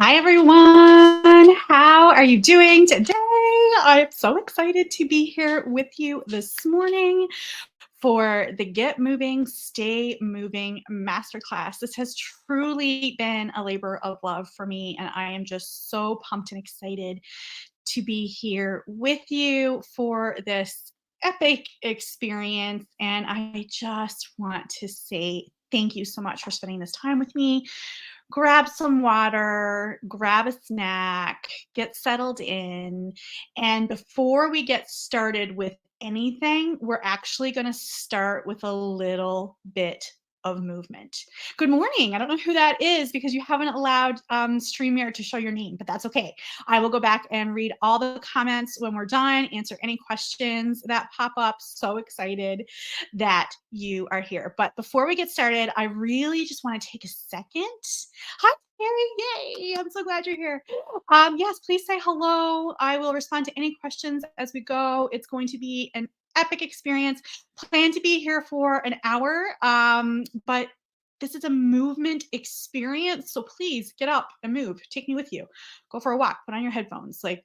Hi, everyone. How are you doing today? I'm so excited to be here with you this morning for the Get Moving, Stay Moving Masterclass. This has truly been a labor of love for me, and I am just so pumped and excited to be here with you for this epic experience. And I just want to say thank you so much for spending this time with me. Grab some water, grab a snack, get settled in. And before we get started with anything, we're actually going to start with a little bit of movement. Good morning. I don't know who that is because you haven't allowed StreamYard to show your name, but that's okay. I will go back and read all the comments when we're done, answer any questions that pop up. So excited that you are here. But before we get started, I really just want to take a second. Hi, Terry. Yay. I'm so glad you're here. Yes, please say hello. I will respond to any questions as we go. It's going to be an epic experience. Plan to be here for an hour, but this is a movement experience. So please get up and move. Take me with you. Go for a walk. Put on your headphones. Like,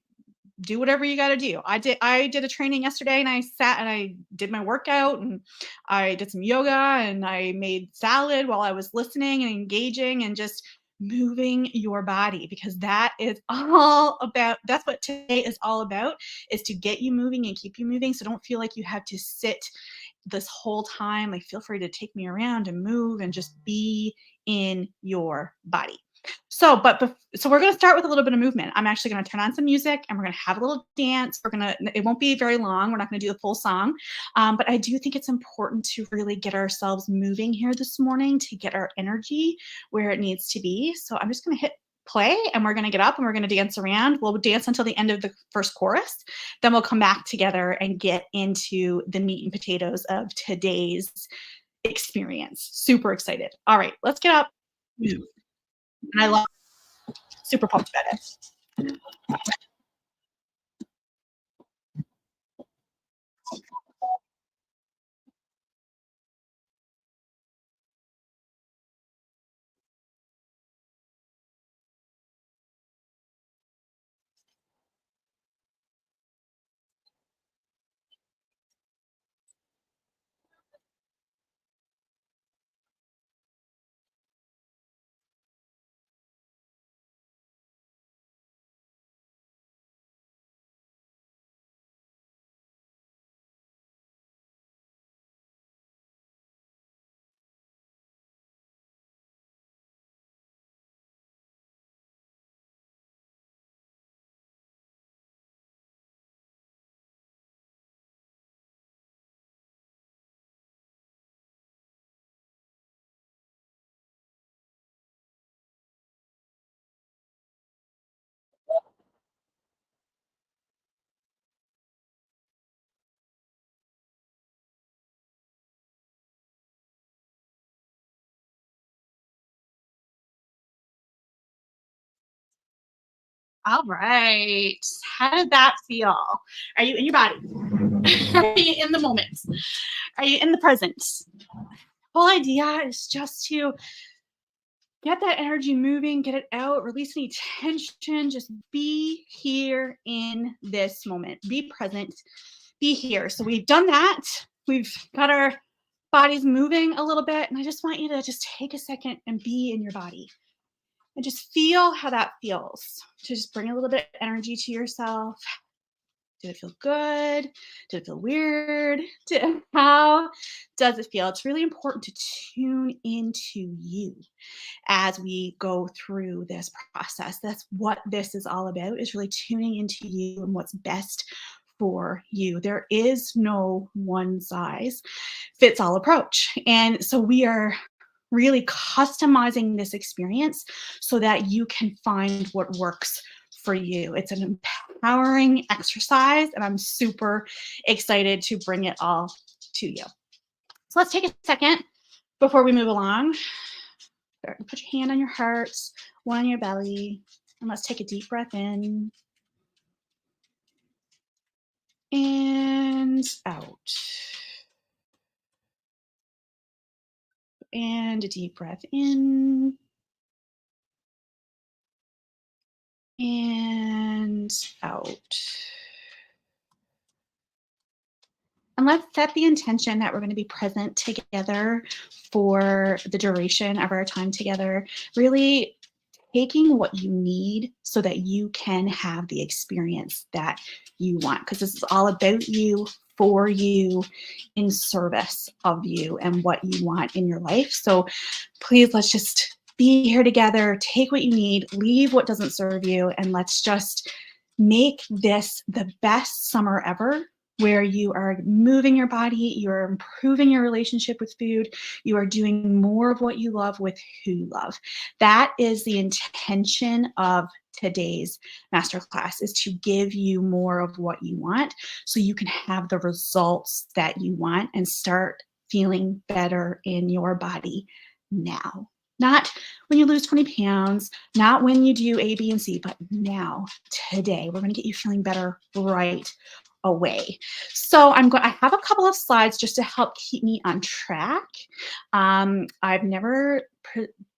do whatever you got to do. I did a training yesterday and I sat and I did my workout and I did some yoga and I made salad while I was listening and engaging and just moving your body, because that's what today is all about, is to get you moving and keep you moving. So don't feel like you have to sit this whole time. Like, feel free to take me around and move and just be in your body. So we're going to start with a little bit of movement. I'm actually going to turn on some music and we're going to have a little dance. It won't be very long. We're not going to do the full song. But I do think it's important to really get ourselves moving here this morning to get our energy where it needs to be. So I'm just going to hit play and we're going to get up and we're going to dance around. We'll dance until the end of the first chorus. Then we'll come back together and get into the meat and potatoes of today's experience. Super excited. All right, let's get up. And I love super pumped about it. All right. How did that feel? Are you in your body? Are you in the moment? Are you in the present? Whole idea is just to get that energy moving, get it out, release any tension, just be here in this moment, be present, be here. So we've done that. We've got our bodies moving a little bit. And I just want you to just take a second and be in your body and just feel how that feels. To just bring a little bit of energy to yourself. Did it feel good? Did it feel weird? How does it feel? It's really important to tune into you as we go through this process. That's what this is all about, is really tuning into you and what's best for you. There is no one size fits all approach. And so we are really customizing this experience so that you can find what works for you. It's an empowering exercise, and I'm super excited to bring it all to you. So let's take a second before we move along. Put your hand on your heart, one on your belly, and let's take a deep breath in and out. And a deep breath in and out. And let's set the intention that we're going to be present together for the duration of our time together. Really taking what you need so that you can have the experience that you want, because this is all about you, for you, in service of you and what you want in your life. So please, let's just be here together, take what you need, leave what doesn't serve you, and let's just make this the best summer ever, where you are moving your body, you're improving your relationship with food, you are doing more of what you love with who you love. That is the intention of today's masterclass, is to give you more of what you want so you can have the results that you want and start feeling better in your body now. Not when you lose 20 pounds, not when you do A, B, and C, but now, today. We're going to get you feeling better right away. So I have a couple of slides just to help keep me on track. I've never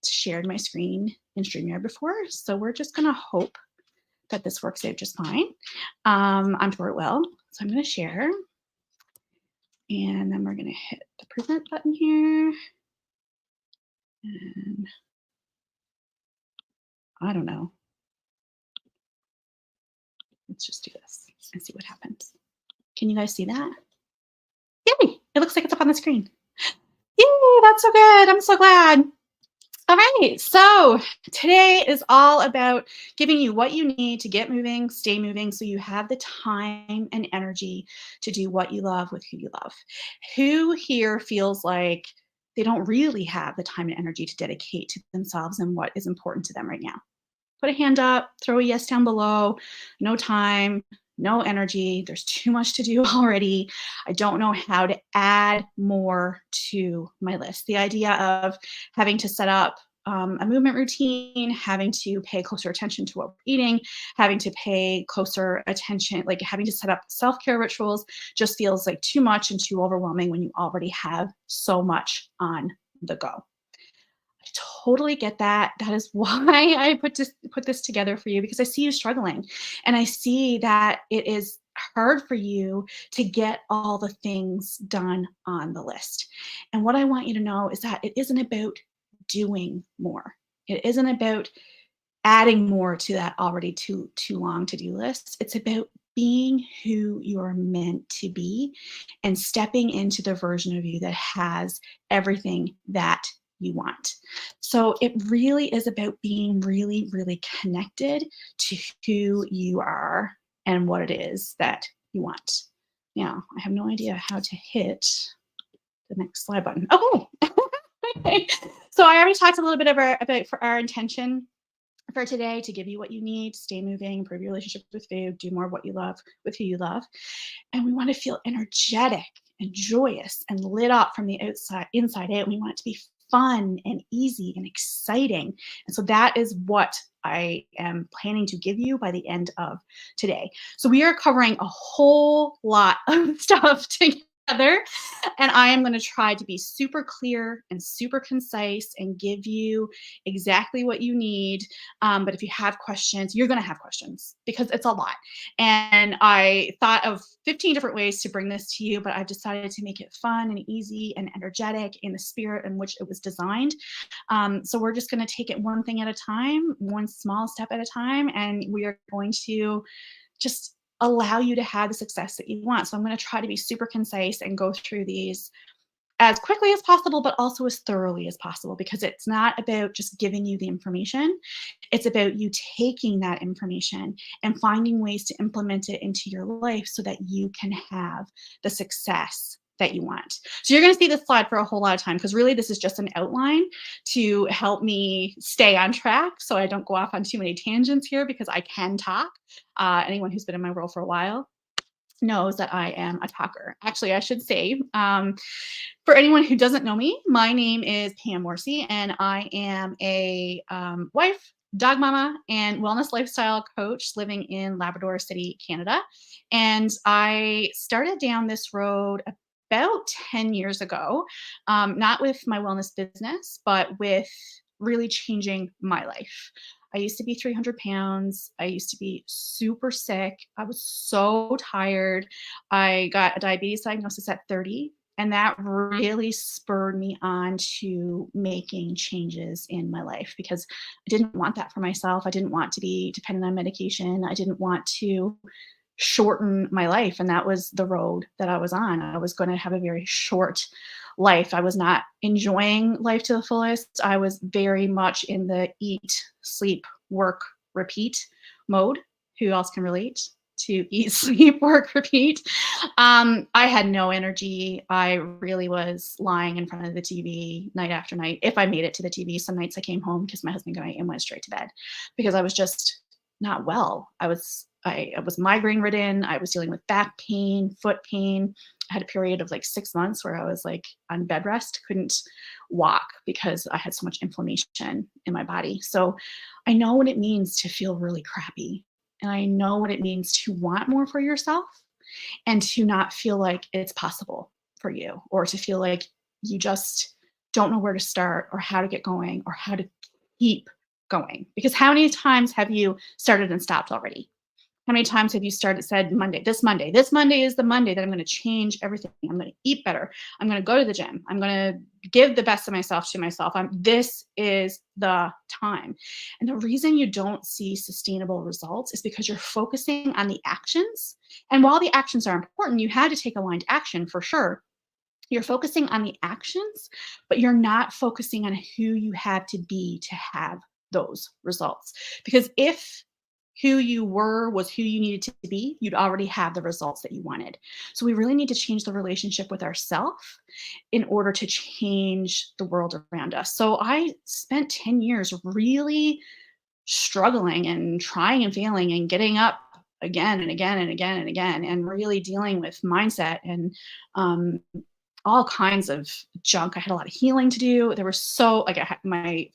shared my screen in StreamYard before, so we're just going to hope that this works out just fine. I'm sure it will. So I'm going to share, and then we're going to hit the present button here. And I don't know. Let's just do this and see what happens. Can you guys see that? Yay! It looks like it's up on the screen. Yay! That's so good. I'm so glad. All right, so today is all about giving you what you need to get moving, stay moving, so you have the time and energy to do what you love with who you love. Who here feels like they don't really have the time and energy to dedicate to themselves and what is important to them right now? Put a hand up, throw a yes down below. No time, no energy. There's too much to do already. I don't know how to add more to my list. The idea of having to set up a movement routine, having to pay closer attention to what we're eating, having to pay closer attention, like having to set up self-care rituals just feels like too much and too overwhelming when you already have so much on the go. Totally get that. That is why I put this together for you, because I see you struggling and I see that it is hard for you to get all the things done on the list. And what I want you to know is that it isn't about doing more. It isn't about adding more to that already too long to-do list. It's about being who you're meant to be and stepping into the version of you that has everything that you want. So it really is about being really, really connected to who you are and what it is that you want. Now, I have no idea how to hit the next slide button. Okay. Okay. So I already talked a little bit about for our intention for today, to give you what you need, stay moving, improve your relationship with food, do more of what you love with who you love. And we want to feel energetic and joyous and lit up from the inside out. We want it to be fun and easy and exciting. And so that is what I am planning to give you by the end of today. So we are covering a whole lot of stuff together, and I am going to try to be super clear and super concise and give you exactly what you need. But if you have questions, you're going to have questions because it's a lot. And I thought of 15 different ways to bring this to you, but I've decided to make it fun and easy and energetic in the spirit in which it was designed. So we're just going to take it one thing at a time, one small step at a time, and we are going to just allow you to have the success that you want. So I'm going to try to be super concise and go through these as quickly as possible, but also as thoroughly as possible, because it's not about just giving you the information. It's about you taking that information and finding ways to implement it into your life so that you can have the success that you want. So you're going to see this slide for a whole lot of time, because really this is just an outline to help me stay on track so I don't go off on too many tangents here, because I can talk. Anyone who's been in my role for a while knows that I am a talker. Actually, I should say, for anyone who doesn't know me, my name is Pam Morsey, and I am a wife, dog mama, and wellness lifestyle coach living in Labrador City, Canada. And I started down this road about 10 years ago, not with my wellness business, but with really changing my life. I used to be 300 pounds. I used to be super sick. I was so tired. I got a diabetes diagnosis at 30, and that really spurred me on to making changes in my life because I didn't want that for myself. I didn't want to be dependent on medication. I didn't want to shorten my life. And that was the road that I was on. I was going to have a very short life. I was not enjoying life to the fullest. I was very much in the eat, sleep, work, repeat mode. Who else can relate to eat, sleep, work, repeat? I had no energy. I really was lying in front of the TV night after night. If I made it to the TV, some nights I came home because my husband and went straight to bed because I was just not well. I was migraine ridden. I was dealing with back pain, foot pain. I had a period of like 6 months where I was like on bed rest, couldn't walk because I had so much inflammation in my body. So I know what it means to feel really crappy. And I know what it means to want more for yourself and to not feel like it's possible for you or to feel like you just don't know where to start or how to get going or how to keep going. Because how many times have you started and stopped already? How many times have you said this Monday is the Monday that I'm going to change everything. I'm going to eat better. I'm going to go to the gym. I'm going to give the best of myself to myself. This is the time. And the reason you don't see sustainable results is because you're focusing on the actions. And while the actions are important, you had to take aligned action for sure. You're focusing on the actions, but you're not focusing on who you have to be to have those results. Because if who you were was who you needed to be, you'd already have the results that you wanted. So we really need to change the relationship with ourselves in order to change the world around us. So I spent 10 years really struggling and trying and failing and getting up again and again and again and again and really dealing with mindset and um, all kinds of junk. I had a lot of healing to do. There was so like my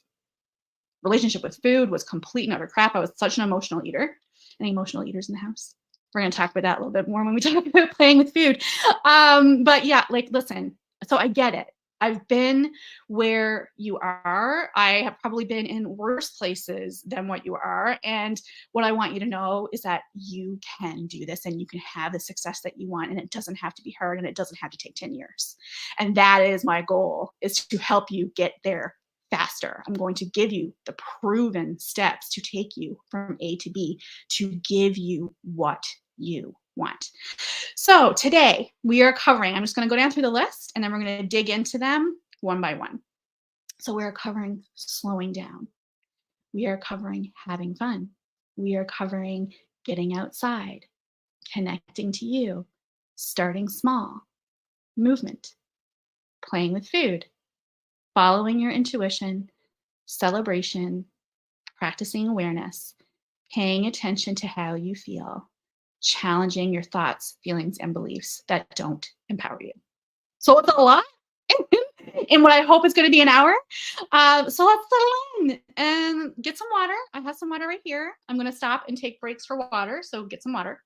relationship with food was complete and utter crap. I was such an emotional eater. Any emotional eaters in the house? We're going to talk about that a little bit more when we talk about playing with food. But yeah, like, listen, so I get it. I've been where you are. I have probably been in worse places than what you are. And what I want you to know is that you can do this and you can have the success that you want. And it doesn't have to be hard and it doesn't have to take 10 years. And that is my goal, is to help you get there faster. I'm going to give you the proven steps to take you from A to B to give you what you want. So today we are covering, I'm just going to go down through the list and then we're going to dig into them one by one. So we're covering slowing down. We are covering having fun. We are covering getting outside, connecting to you, starting small, movement, playing with food, following your intuition, celebration, practicing awareness, paying attention to how you feel, challenging your thoughts, feelings, and beliefs that don't empower you. So it's a lot in what I hope is going to be an hour. So let's settle in and get some water. I have some water right here. I'm going to stop and take breaks for water. So get some water.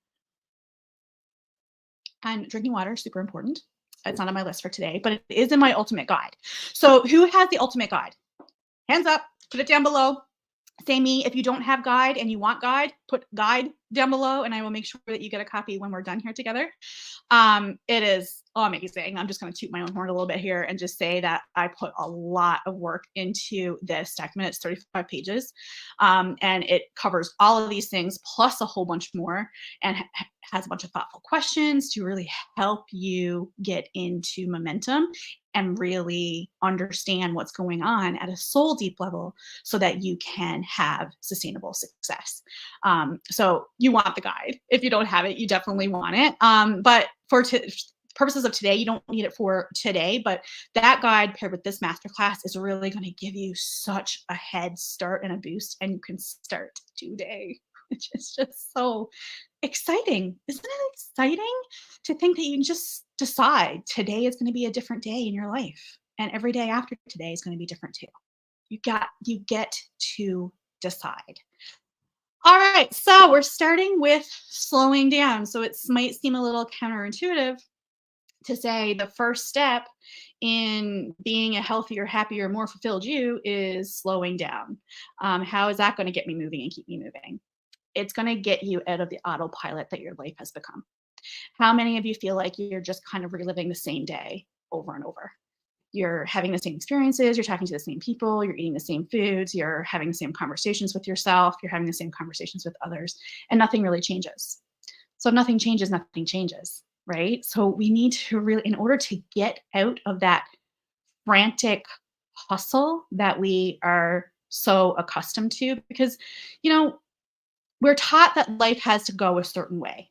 And drinking water is super important. It's not on my list for today, but it is in my ultimate guide. So who has the ultimate guide? Hands up, put it down below. Say me. If you don't have guide and you want guide, put guide down below and I will make sure that you get a copy when we're done here together. It is amazing. I'm just going to toot my own horn a little bit here and just say that I put a lot of work into this document. It's 35 pages and it covers all of these things plus a whole bunch more and has a bunch of thoughtful questions to really help you get into momentum and really understand what's going on at a soul deep level so that you can have sustainable success. So you want the guide. If you don't have it, you definitely want it. But for purposes of today, you don't need it for today, but that guide paired with this masterclass is really going to give you such a head start and a boost, and you can start today, which is just so exciting. Isn't it exciting to think that you can just decide today is going to be a different day in your life and every day after today is going to be different too. You get to decide. All right, so we're starting with slowing down. So it might seem a little counterintuitive to say the first step in being a healthier, happier, more fulfilled you is slowing down. How is that going to get me moving and keep me moving? It's going to get you out of the autopilot that your life has become. How many of you feel like you're just kind of reliving the same day over and over? You're having the same experiences, you're talking to the same people, you're eating the same foods, you're having the same conversations with yourself, you're having the same conversations with others, and nothing really changes. So if nothing changes, nothing changes, right? So we need to really, in order to get out of that frantic hustle that we are so accustomed to, because, you know, we're taught that life has to go a certain way.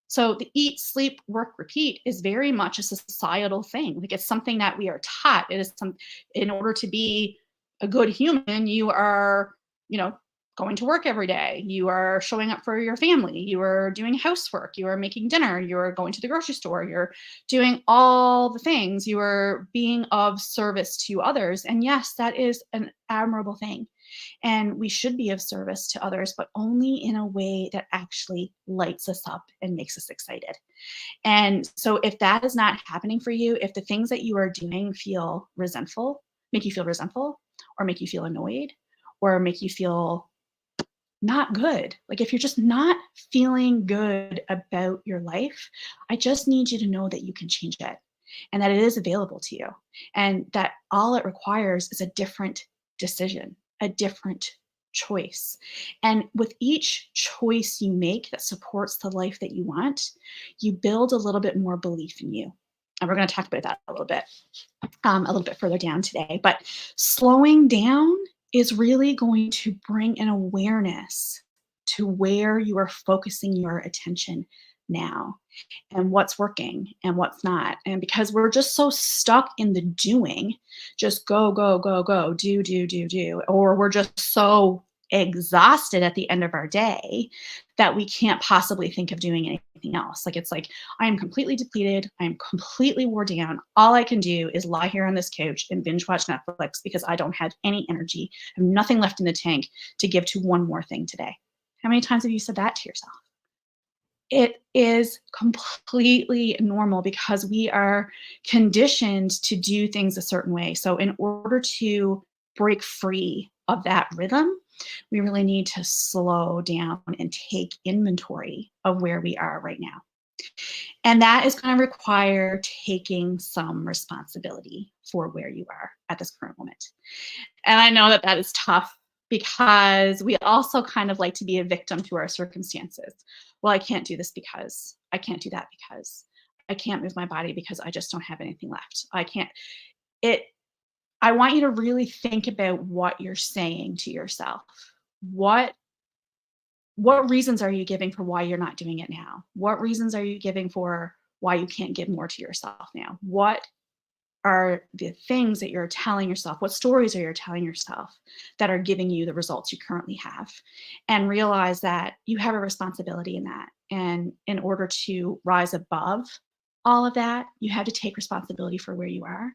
So the eat, sleep, work, repeat is very much a societal thing. Like it's something that we are taught. It is some in order to be a good human, you are, you know, going to work every day. You are showing up for your family. You are doing housework. You are making dinner. You are going to the grocery store. You're doing all the things. You are being of service to others. And yes, that is an admirable thing. And we should be of service to others, but only in a way that actually lights us up and makes us excited. And so, if that is not happening for you, if the things that you are doing make you feel resentful, or make you feel annoyed, or make you feel not good, like if you're just not feeling good about your life, I just need you to know that you can change it and that it is available to you. And that all it requires is a different decision, a different choice. And with each choice you make that supports the life that you want, you build a little bit more belief in you. And we're going to talk about that a little bit further down today. But slowing down is really going to bring an awareness to where you are focusing your attention now and what's working and what's not. And because we're just so stuck in the doing, just go, go, go, go, do, do, do, do, or we're just so exhausted at the end of our day that we can't possibly think of doing anything else. Like it's like, I am completely depleted. I am completely wore down. All I can do is lie here on this couch and binge watch Netflix because I don't have any energy. I have nothing left in the tank to give to one more thing today. How many times have you said that to yourself? It is completely normal because we are conditioned to do things a certain way. So, in order to break free of that rhythm, we really need to slow down and take inventory of where we are right now. And that is going to require taking some responsibility for where you are at this current moment. And I know that that is tough because we also kind of like to be a victim to our circumstances. Well, I can't do this because I can't do that because I can't move my body because I just don't have anything left. I can't it I want you to really think about what you're saying to yourself. What what reasons are you giving for why you're not doing it now? What reasons are you giving for why you can't give more to yourself now? What are the things that you're telling yourself? What stories are you telling yourself that are giving you the results you currently have? And realize that you have a responsibility in that. And in order to rise above all of that, you have to take responsibility for where you are.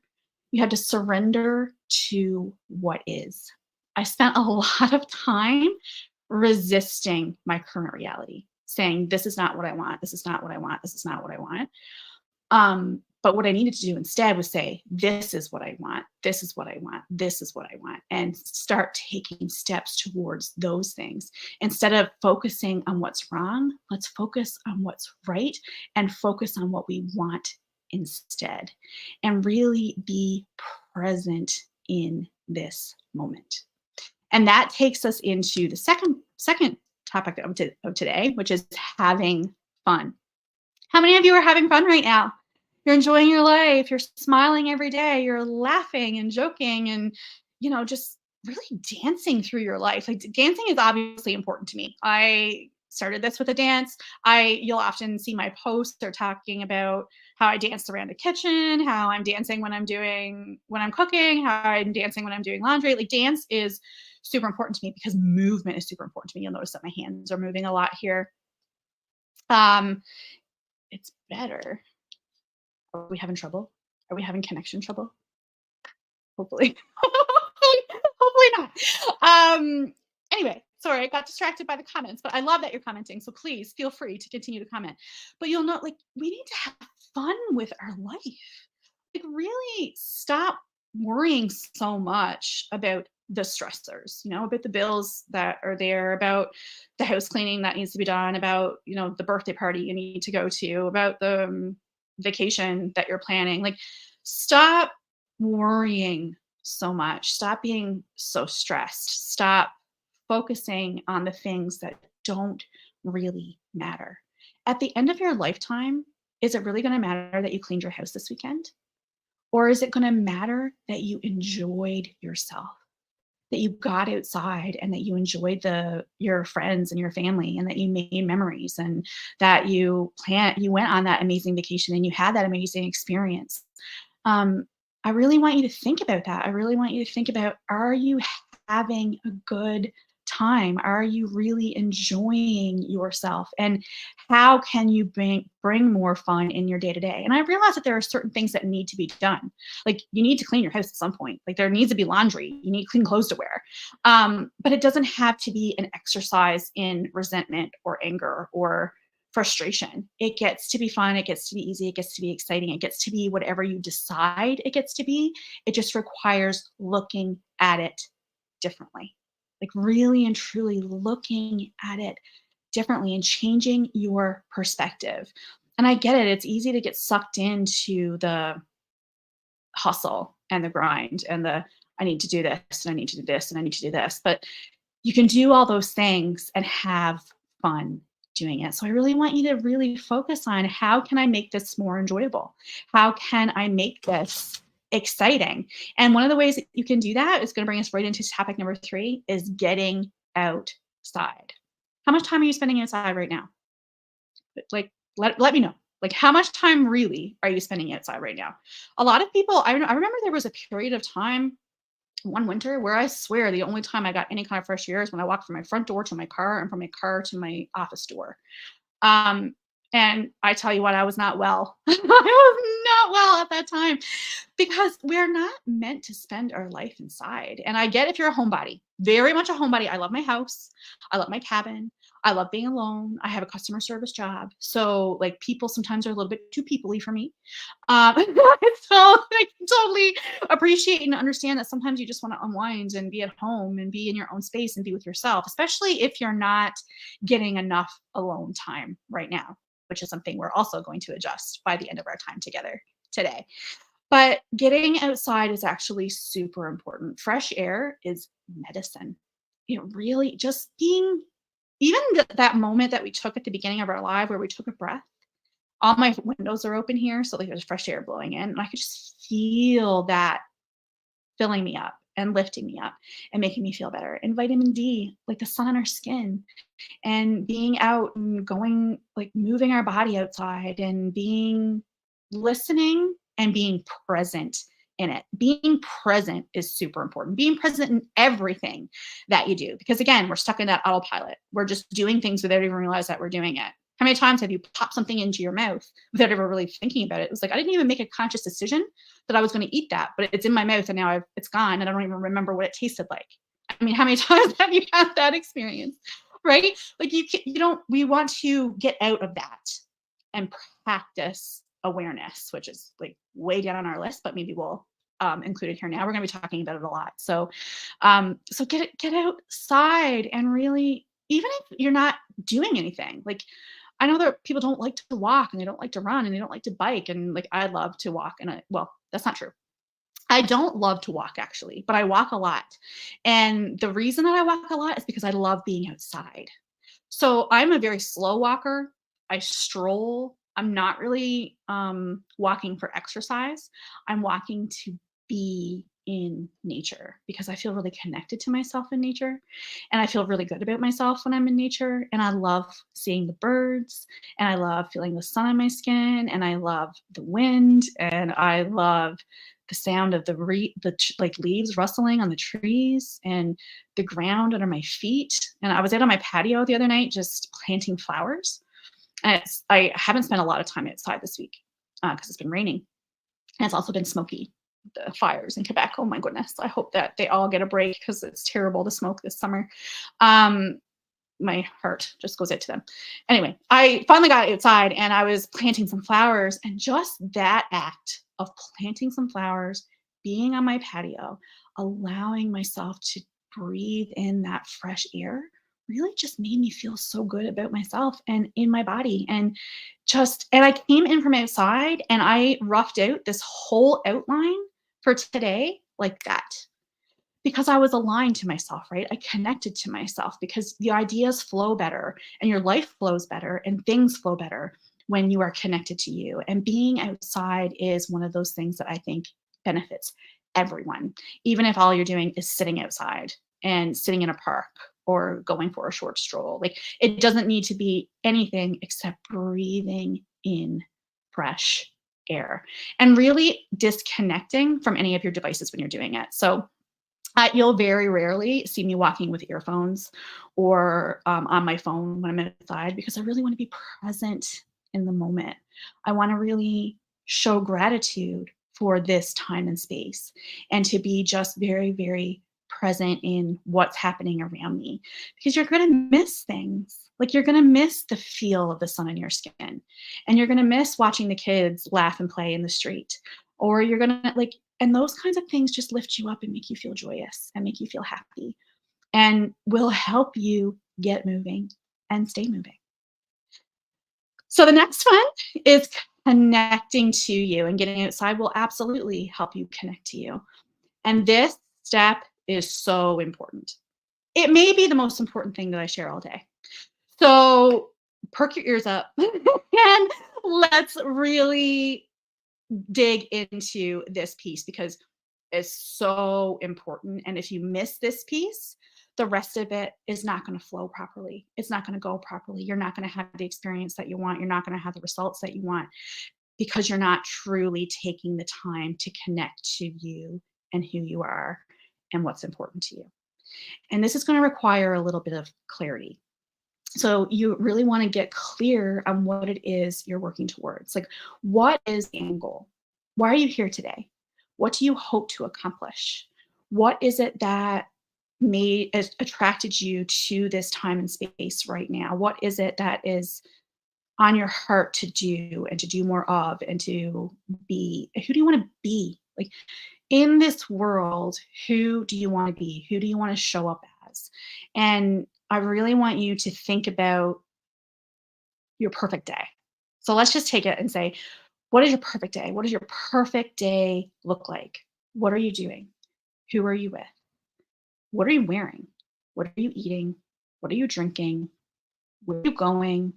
You have to surrender to what is. I spent a lot of time resisting my current reality, saying, this is not what I want. This is not what I want. This is not what I want. But what I needed to do instead was say, this is what I want. This is what I want. This is what I want. And start taking steps towards those things. Instead of focusing on what's wrong, let's focus on what's right and focus on what we want instead. And really be present in this moment. And that takes us into the second topic of today, which is having fun. How many of you are having fun right now? You're enjoying your life. You're smiling every day. You're laughing and joking and, just really dancing through your life. Like dancing is obviously important to me. I started this with a dance. You'll often see my posts are talking about how I dance around the kitchen, how I'm dancing when I'm cooking, how I'm dancing when I'm doing laundry. Like dance is super important to me because movement is super important to me. You'll notice that my hands are moving a lot here. It's better. Are we having trouble? Are we having connection trouble? Hopefully. Hopefully not. Anyway, Sorry, I got distracted by the comments, but I love that you're commenting. So please feel free to continue to comment. But you'll know, like, we need to have fun with our life. Like, really stop worrying so much about the stressors, about the bills that are there, about the house cleaning that needs to be done, about, the birthday party you need to go to, about the vacation that you're planning. Like, stop worrying so much. Stop being so stressed. Stop focusing on the things that don't really matter. At the end of your lifetime, is it really going to matter that you cleaned your house this weekend? Or is it going to matter that you enjoyed yourself, that you got outside and that you enjoyed your friends and your family and that you made memories and that you went on that amazing vacation and you had that amazing experience? Um, I really want you to think about that. I really want you to think about, are you having a good time? Are you really enjoying yourself? And how can you bring more fun in your day to day? And I realize that there are certain things that need to be done. Like, you need to clean your house at some point. Like, there needs to be laundry. You need clean clothes to wear. But it doesn't have to be an exercise in resentment or anger or frustration. It gets to be fun. It gets to be easy. It gets to be exciting. It gets to be whatever you decide it gets to be. It just requires looking at it differently. Like, really and truly looking at it differently and changing your perspective. And I get it. It's easy to get sucked into the hustle and the grind and I need to do this and I need to do this and I need to do this. But you can do all those things and have fun doing it. So I really want you to really focus on, how can I make this more enjoyable? How can I make this exciting? And one of the ways that you can do that is going to bring us right into topic number 3, is getting outside. How much time are you spending outside right now? Like, let me know. Like, how much time really are you spending outside right now? A lot of people, I remember there was a period of time one winter where I swear the only time I got any kind of fresh air is when I walked from my front door to my car and from my car to my office door. Um, and I tell you what, I was not well. I was not well at that time, because we're not meant to spend our life inside. And I get if you're a homebody, very much a homebody. I love my house. I love my cabin. I love being alone. I have a customer service job. So, like, people sometimes are a little bit too people-y for me. So I can totally appreciate and understand that sometimes you just want to unwind and be at home and be in your own space and be with yourself, especially if you're not getting enough alone time right now, which is something we're also going to adjust by the end of our time together today. But getting outside is actually super important. Fresh air is medicine. It really just being, even that moment that we took at the beginning of our life where we took a breath, all my windows are open here. So, like, there's fresh air blowing in. And I could just feel that filling me up and lifting me up and making me feel better. And vitamin D, like the sun on our skin, and being out and going, like, moving our body outside and listening and being present in it. Being present is super important. Being present in everything that you do, because again, we're stuck in that autopilot. We're just doing things without even realize that we're doing it. How many times have you popped something into your mouth without ever really thinking about it? It was like, I didn't even make a conscious decision that I was going to eat that, but it's in my mouth and now it's gone and I don't even remember what it tasted like. I mean, how many times have you had that experience? Right? Like, we want to get out of that and practice awareness, which is, like, way down on our list, but maybe we'll include it here now. We're going to be talking about it a lot. So, so get outside and really, even if you're not doing anything, like, I know that people don't like to walk and they don't like to run and they don't like to bike. And, like, I love to walk, and well, that's not true. I don't love to walk, actually, but I walk a lot. And the reason that I walk a lot is because I love being outside. So I'm a very slow walker. I stroll. I'm not really walking for exercise. I'm walking to be in nature because I feel really connected to myself in nature. And I feel really good about myself when I'm in nature. And I love seeing the birds, and I love feeling the sun on my skin, and I love the wind, and I love the sound of like leaves rustling on the trees and the ground under my feet. And I was out on my patio the other night just planting flowers. And I haven't spent a lot of time outside this week because it's been raining, and it's also been smoky. the fires in Quebec. Oh my goodness. I hope that they all get a break because it's terrible to smoke this summer. My heart just goes out to them. Anyway, I finally got outside and I was planting some flowers, and just that act of planting some flowers, being on my patio, allowing myself to breathe in that fresh air really just made me feel so good about myself and in my body. And I came in from outside and I roughed out this whole outline for today like that because I was aligned to myself, right? I connected to myself because the ideas flow better and your life flows better and things flow better when you are connected to you. And being outside is one of those things that I think benefits everyone, even if all you're doing is sitting outside and sitting in a park or going for a short stroll. Like, it doesn't need to be anything except breathing in fresh air and really disconnecting from any of your devices when you're doing it. So you'll very rarely see me walking with earphones or on my phone when I'm outside because I really want to be present in the moment. I want to really show gratitude for this time and space and to be just very, very present in what's happening around me because you're going to miss things. Like, you're going to miss the feel of the sun on your skin, and you're going to miss watching the kids laugh and play in the street, or you're going to like, and those kinds of things just lift you up and make you feel joyous and make you feel happy and will help you get moving and stay moving. So the next one is connecting to you, and getting outside will absolutely help you connect to you. And this step is so important. It may be the most important thing that I share all day. So perk your ears up and let's really dig into this piece because it's so important. And if you miss this piece, the rest of it is not going to flow properly. It's not going to go properly. You're not going to have the experience that you want. You're not going to have the results that you want because you're not truly taking the time to connect to you and who you are and what's important to you. And this is going to require a little bit of clarity. So you really want to get clear on what it is you're working towards. Like, what is the end goal? Why are you here today? What do you hope to accomplish? What is it that attracted you to this time and space right now? What is it that is on your heart to do and to do more of and to be? Who do you want to be? Like, in this world, who do you want to be? Who do you want to show up as? And I really want you to think about your perfect day. So let's just take it and say, what is your perfect day? What does your perfect day look like? What are you doing? Who are you with? What are you wearing? What are you eating? What are you drinking? Where are you going?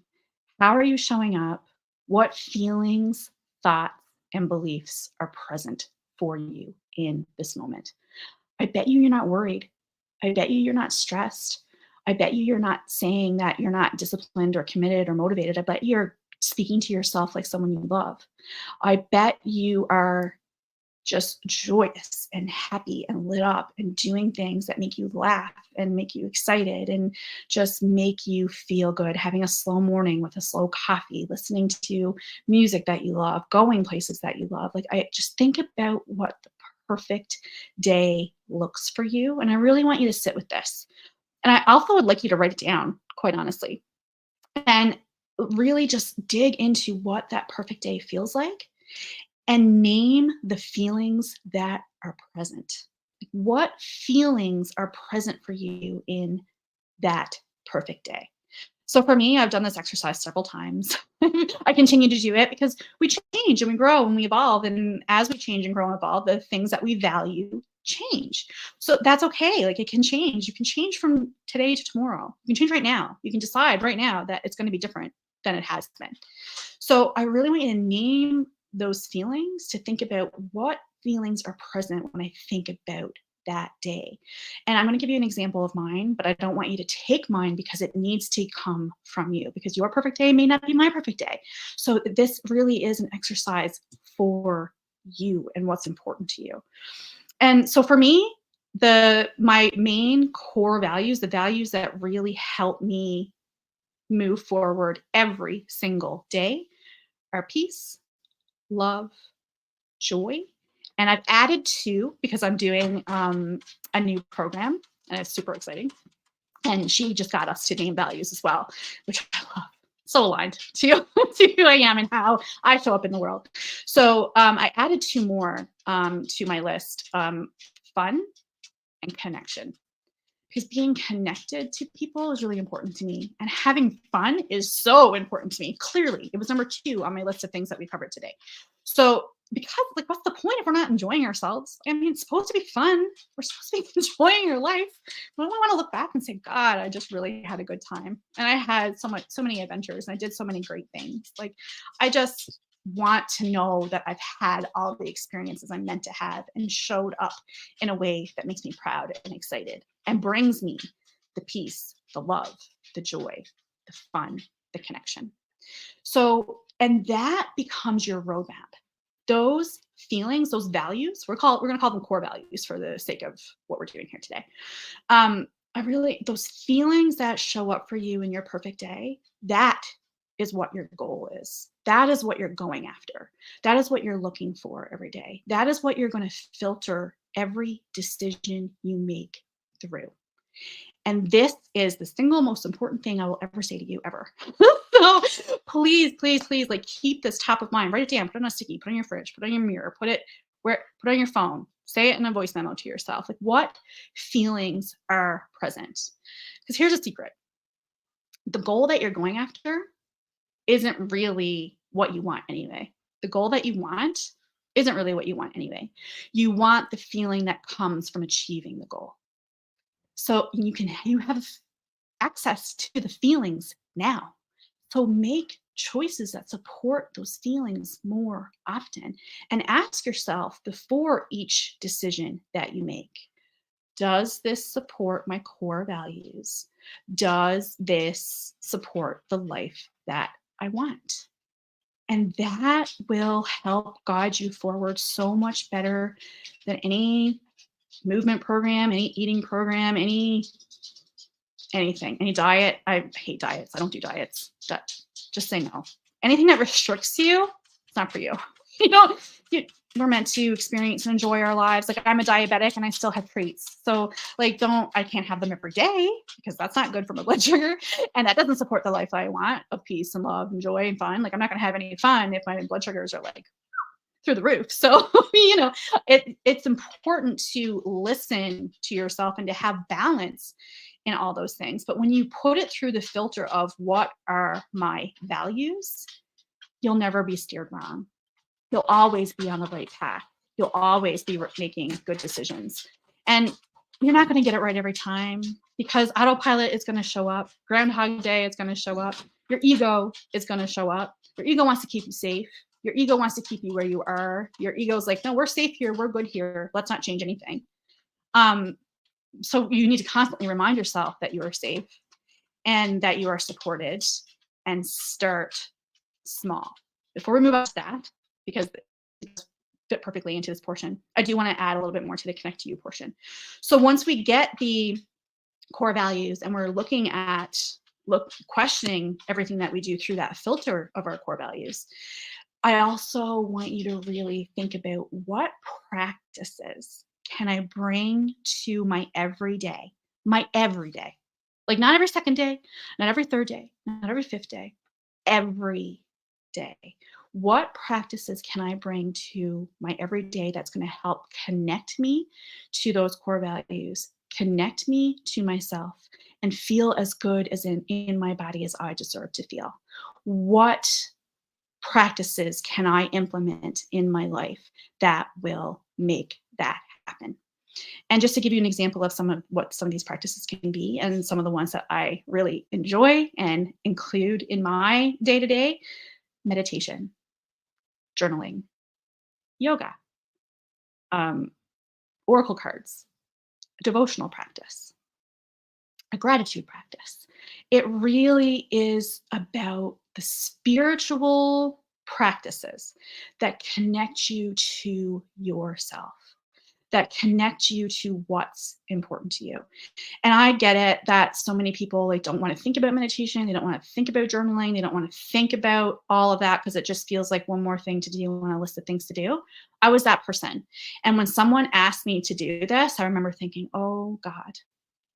How are you showing up? What feelings, thoughts, and beliefs are present for you in this moment? I bet you're not worried. I bet you're not stressed. I bet you're not saying that you're not disciplined or committed or motivated. I bet you're speaking to yourself like someone you love. I bet you are just joyous and happy and lit up and doing things that make you laugh and make you excited and just make you feel good, having a slow morning with a slow coffee, listening to music that you love, going places that you love. Like, I just think about what the perfect day looks for you. And I really want you to sit with this. And I also would like you to write it down, quite honestly, and really just dig into what that perfect day feels like and name the feelings that are present. What feelings are present for you in that perfect day? So for me, I've done this exercise several times. I continue to do it because we change and we grow and we evolve. And as we change and grow and evolve, the things that we value change. So that's okay. Like, it can change. You can change from today to tomorrow. You can change right now. You can decide right now that it's going to be different than it has been. So I really want you to name those feelings, to think about what feelings are present when I think about that day. And I'm going to give you an example of mine, but I don't want you to take mine because it needs to come from you, because your perfect day may not be my perfect day. So this really is an exercise for you and what's important to you. And so for me, my main core values, the values that really help me move forward every single day, are peace, love, joy, And I've added two because I'm doing a new program, and it's super exciting. And she just got us to name values as well, which I love. So aligned to, to who I am and how I show up in the world. So I added two more to my list, fun and connection. Because being connected to people is really important to me. And having fun is so important to me. Clearly, it was number two on my list of things that we covered today. So, because, like, what's the point if we're not enjoying ourselves? I mean, it's supposed to be fun. We're supposed to be enjoying your life. We don't want to look back and say, God, I just really had a good time. And I had so many adventures, and I did so many great things. Like, I just want to know that I've had all the experiences I'm meant to have and showed up in a way that makes me proud and excited and brings me the peace, the love, the joy, the fun, the connection. So, and that becomes your roadmap. Those feelings, those values, we're going to call them core values for the sake of what we're doing here today. Those feelings that show up for you in your perfect day, that is what your goal is. That is what you're going after. That is what you're looking for every day. That is what you're going to filter every decision you make through. And this is the single most important thing I will ever say to you ever. So please, please, please, like, keep this top of mind. Write it down, put it on a sticky, put it on your fridge, put it on your mirror, put it on your phone. Say it in a voice memo to yourself. Like, what feelings are present? Because here's a secret. The goal that you're going after isn't really what you want anyway. The goal that you want isn't really what you want anyway. You want the feeling that comes from achieving the goal. So you have access to the feelings now. So make choices that support those feelings more often, and ask yourself before each decision that you make, does this support my core values? Does this support the life that I want? And that will help guide you forward so much better than any movement program, any eating program, anything, any diet. I hate diets. I don't do diets. Just say no. Anything that restricts you, it's not for you. You know, we're meant to experience and enjoy our lives. Like, I'm a diabetic and I still have treats. So, like, I can't have them every day because that's not good for my blood sugar. And that doesn't support the life that I want of peace and love and joy and fun. Like, I'm not going to have any fun if my blood sugars are like through the roof. So, it's important to listen to yourself and to have balance in all those things. But when you put it through the filter of what are my values, you'll never be steered wrong. You'll always be on the right path. You'll always be making good decisions. And you're not going to get it right every time, because autopilot is going to show up. Groundhog Day is going to show up. Your ego is going to show up. Your ego wants to keep you safe. Your ego wants to keep you where you are. Your ego's like, no, we're safe here. We're good here. Let's not change anything. So you need to constantly remind yourself that you are safe and that you are supported, and start small. Before we move on to that, because it fit perfectly into this portion, I do want to add a little bit more to the connect to you portion. So once we get the core values and we're looking at questioning everything that we do through that filter of our core values, I also want you to really think about, what practices can I bring to my everyday? Like, not every second day, not every third day, not every fifth day, every day. What practices can I bring to my everyday that's going to help connect me to those core values, connect me to myself, and feel as good as in my body as I deserve to feel? What practices can I implement in my life that will make that happen? And just to give you an example of some of these practices can be, and some of the ones that I really enjoy and include in my day-to-day: meditation, journaling, yoga, oracle cards, devotional practice, a gratitude practice. It really is about the spiritual practices that connect you to yourself, that connect you to what's important to you. And I get it that so many people like don't want to think about meditation, they don't want to think about journaling, they don't want to think about all of that because it just feels like one more thing to do on a list of things to do. I was that person. And when someone asked me to do this, I remember thinking, "Oh God,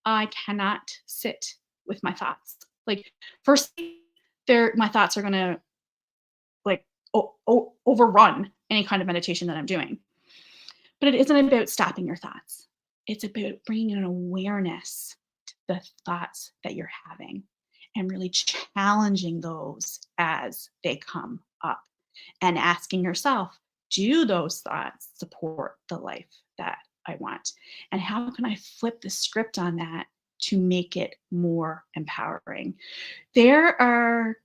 I cannot sit with my thoughts." Like firstly, my thoughts are going to like overrun any kind of meditation that I'm doing. But it isn't about stopping your thoughts. It's about bringing an awareness to the thoughts that you're having and really challenging those as they come up and asking yourself, do those thoughts support the life that I want? And how can I flip the script on that to make it more empowering? There are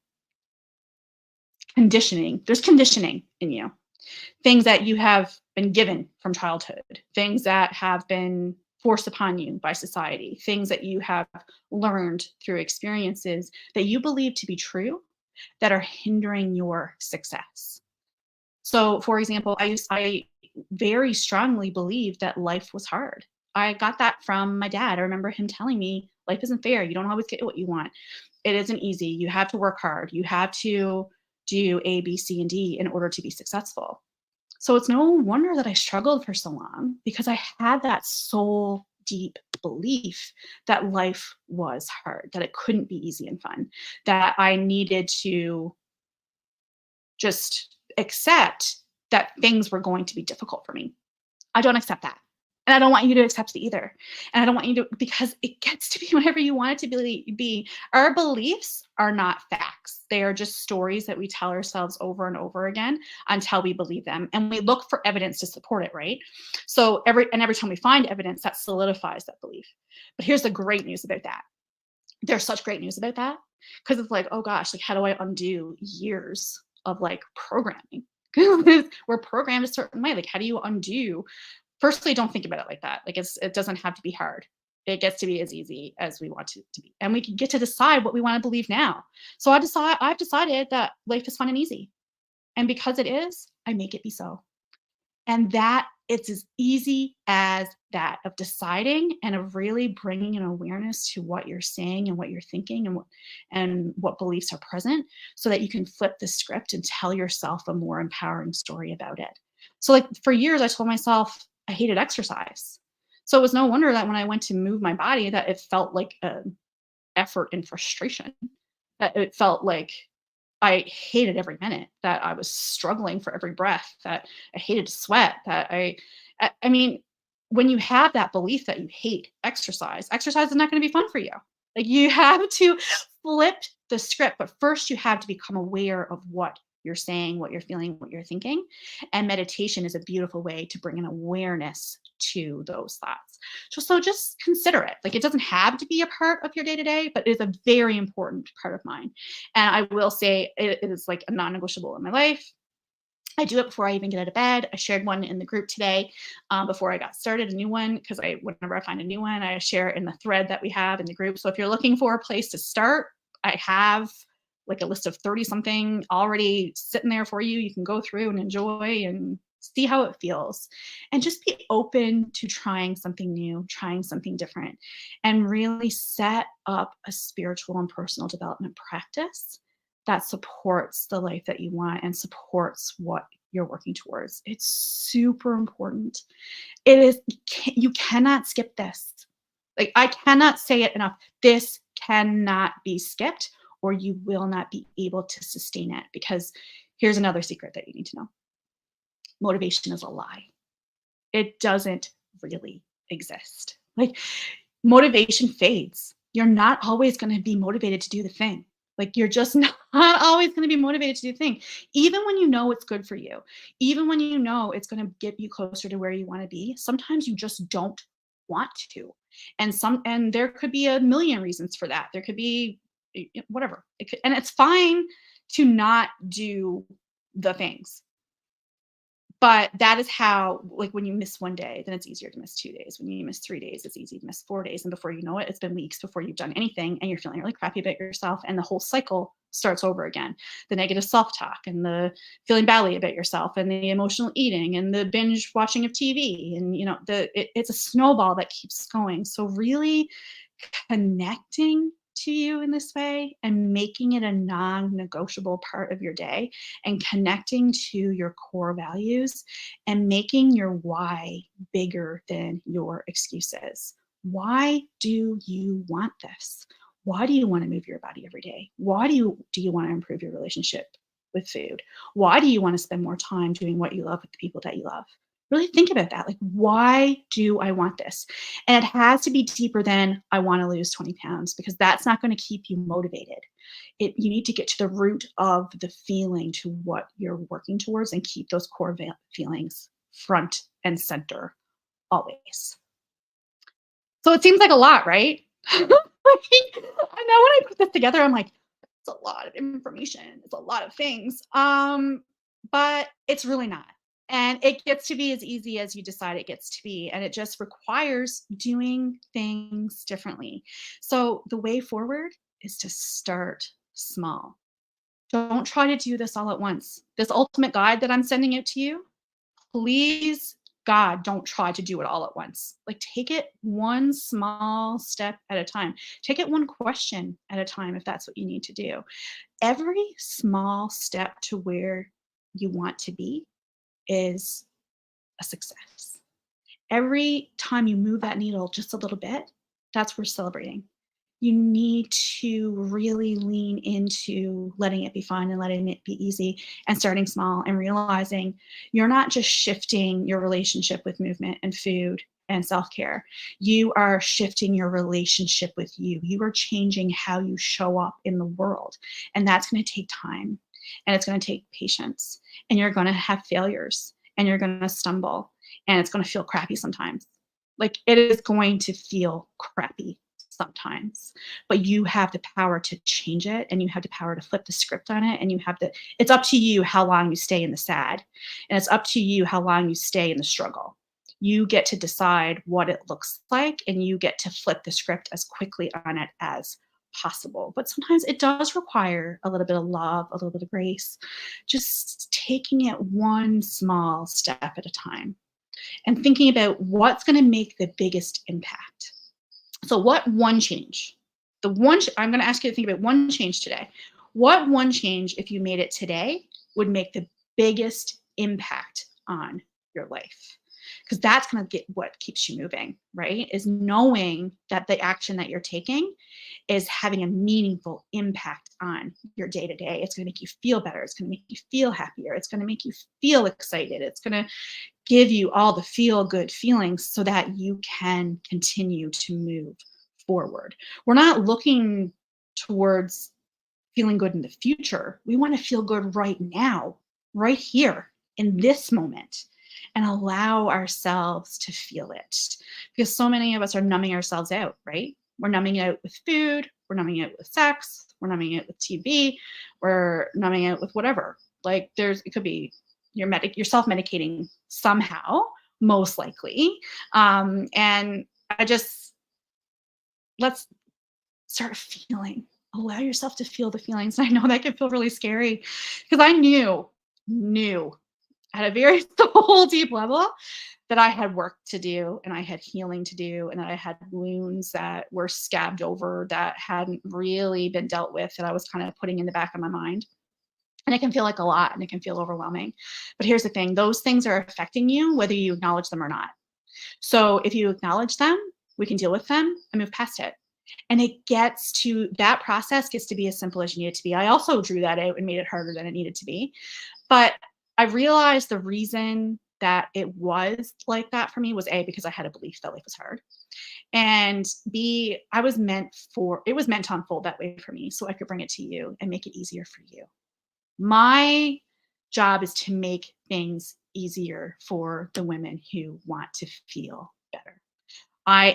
there's conditioning in you, things that you have been given from childhood, things that have been forced upon you by society, things that you have learned through experiences that you believe to be true that are hindering your success. So, for example, I very strongly believed that life was hard. I got that from my dad. I remember him telling me, life isn't fair. You don't always get what you want. It isn't easy. You have to work hard. You have to do A, B, C, and D in order to be successful. So it's no wonder that I struggled for so long because I had that soul deep belief that life was hard, that it couldn't be easy and fun, that I needed to just accept that things were going to be difficult for me. I don't accept that. And I don't want you to accept it either. And I don't want you to, because it gets to be whatever you want it to be. Our beliefs are not facts. They are just stories that we tell ourselves over and over again until we believe them. And we look for evidence to support it, right? So every time we find evidence, that solidifies that belief. But here's the great news about that. There's such great news about that because it's like, oh gosh, like how do I undo years of like programming? We're programmed a certain way. Like, how do you undo? Firstly, don't think about it like that. Like it doesn't have to be hard. It gets to be as easy as we want it to be. And we can get to decide what we want to believe now. So I've decided that life is fun and easy. And because it is, I make it be so. And that it's as easy as that of deciding and of really bringing an awareness to what you're saying and what you're thinking and what beliefs are present so that you can flip the script and tell yourself a more empowering story about it. So like for years, I told myself I hated exercise. So it was no wonder that when I went to move my body, that it felt like an effort and frustration, that it felt like I hated every minute, that I was struggling for every breath, that I hated to sweat, that I mean, when you have that belief that you hate exercise is not going to be fun for you. Like you have to flip the script, but first you have to become aware of what you're saying, what you're feeling, what you're thinking. And meditation is a beautiful way to bring an awareness to those thoughts. So just consider it. Like it doesn't have to be a part of your day to day, but it is a very important part of mine. And I will say it is like a non-negotiable in my life. I do it before I even get out of bed. I shared one in the group today before I got started, a new one, because whenever I find a new one, I share it in the thread that we have in the group. So if you're looking for a place to start, I have like a list of 30 something already sitting there for you. You can go through and enjoy and see how it feels and just be open to trying something new, trying something different, and really set up a spiritual and personal development practice that supports the life that you want and supports what you're working towards. It's super important. It is, you cannot skip this. Like, I cannot say it enough. This cannot be skipped, or you will not be able to sustain it. Because here's another secret that you need to know: motivation is a lie. It doesn't really exist. Like, motivation fades. You're not always going to be motivated to do the thing. Like, you're just not always going to be motivated to do the thing. Even when you know it's good for you, even when you know it's going to get you closer to where you want to be, sometimes you just don't want to. And there could be a million reasons for that. There could be whatever. And it's fine to not do the things. But that is how, like, when you miss one day, then it's easier to miss 2 days. When you miss 3 days, it's easy to miss 4 days. And before you know it, it's been weeks before you've done anything and you're feeling really crappy about yourself. And the whole cycle starts over again. The negative self-talk and the feeling badly about yourself and the emotional eating and the binge watching of TV and it's a snowball that keeps going. So really connecting to you in this way and making it a non-negotiable part of your day and connecting to your core values and making your why bigger than your excuses. Why do you want this? Why do you want to move your body every day? Why do you want to improve your relationship with food? Why do you want to spend more time doing what you love with the people that you love? Really think about that. Like, why do I want this? And it has to be deeper than I want to lose 20 pounds because that's not going to keep you motivated. You need to get to the root of the feeling to what you're working towards and keep those core feelings front and center always. So it seems like a lot, right? I know when I put this together, I'm like, it's a lot of information. It's a lot of things. But it's really not. And it gets to be as easy as you decide it gets to be. And it just requires doing things differently. So the way forward is to start small. Don't try to do this all at once. This ultimate guide that I'm sending out to you, please, God, don't try to do it all at once. Like, take it one small step at a time. Take it one question at a time if that's what you need to do. Every small step to where you want to be is a success. Every time you move that needle just a little bit, that's worth celebrating. You need to really lean into letting it be fun and letting it be easy and starting small and realizing you're not just shifting your relationship with movement and food and self-care. You are shifting your relationship with you. You are changing how you show up in the world. And that's going to take time and it's going to take patience and you're going to have failures and you're going to stumble and it's going to feel crappy sometimes. Like, it is going to feel crappy sometimes, but you have the power to change it and you have the power to flip the script on it. And it's up to you how long you stay in the sad and it's up to you how long you stay in the struggle. You get to decide what it looks like and you get to flip the script as quickly on it as possible. But sometimes it does require a little bit of love, a little bit of grace, just taking it one small step at a time and thinking about what's going to make the biggest impact. So what one change? I'm going to ask you to think about one change today. What one change, if you made it today, would make the biggest impact on your life? Because that's going to get what keeps you moving, right? Is knowing that the action that you're taking is having a meaningful impact on your day to day. It's going to make you feel better. It's going to make you feel happier. It's going to make you feel excited. It's going to give you all the feel good feelings so that you can continue to move forward. We're not looking towards feeling good in the future. We want to feel good right now, right here in this moment, and allow ourselves to feel it. Because so many of us are numbing ourselves out, right? We're numbing it out with food, we're numbing it out with sex, we're numbing it out with TV, we're numbing it out with whatever. Like, it could be you're self-medicating somehow, most likely. And let's start feeling. Allow yourself to feel the feelings. I know that can feel really scary because I knew at a very soul deep level that I had work to do and I had healing to do and that I had wounds that were scabbed over that hadn't really been dealt with that I was kind of putting in the back of my mind. And it can feel like a lot and it can feel overwhelming. But here's the thing, those things are affecting you whether you acknowledge them or not. So if you acknowledge them, we can deal with them and move past it. And that process gets to be as simple as you need it to be. I also drew that out and made it harder than it needed to be. But I realized the reason that it was like that for me was A, because I had a belief that life was hard. And B, it was meant to unfold that way for me so I could bring it to you and make it easier for you. My job is to make things easier for the women who want to feel better. I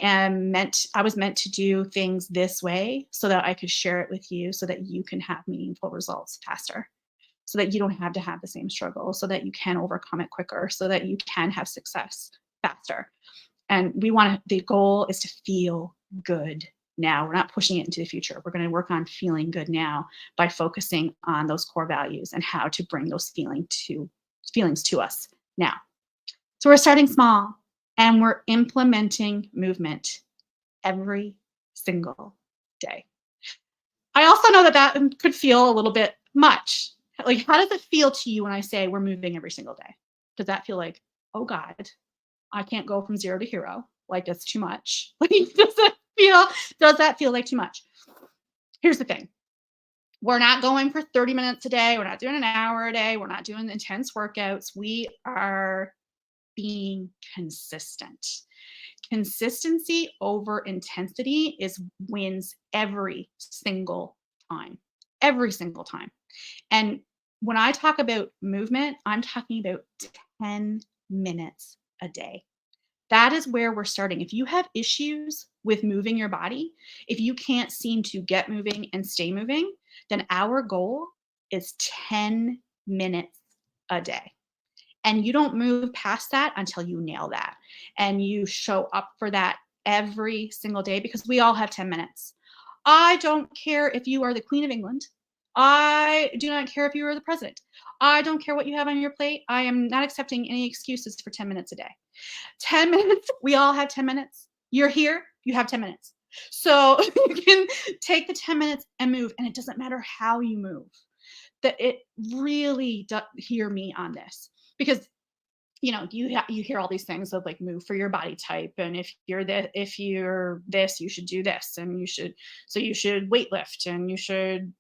was meant to do things this way so that I could share it with you so that you can have meaningful results faster, so that you don't have to have the same struggle, so that you can overcome it quicker, so that you can have success faster. And the goal is to feel good now. We're not pushing it into the future. We're going to work on feeling good now by focusing on those core values and how to bring those feelings to us now. So we're starting small and we're implementing movement every single day. I also know that could feel a little bit much. Like, how does it feel to you when I say we're moving every single day? Does that feel like, oh God, I can't go from 0 to hero? Like, that's too much. Like, does that feel like too much? Here's the thing. We're not going for 30 minutes a day. We're not doing an hour a day. We're not doing intense workouts. We are being consistent. Consistency over intensity wins every single time. Every single time. And when I talk about movement, I'm talking about 10 minutes a day. That is where we're starting. If you have issues with moving your body, if you can't seem to get moving and stay moving, then our goal is 10 minutes a day. And you don't move past that until you nail that. And you show up for that every single day, because we all have 10 minutes. I don't care if you are the Queen of England. I do not care if you are the president. I don't care what you have on your plate. I am not accepting any excuses for 10 minutes a day. 10 minutes, we all have 10 minutes. You're here, you have 10 minutes. So you can take the 10 minutes and move, and it doesn't matter how you move. That it really does, hear me on this, because you hear all these things of like, move for your body type, and if you're this, you should do this, and you should weight lift, and you should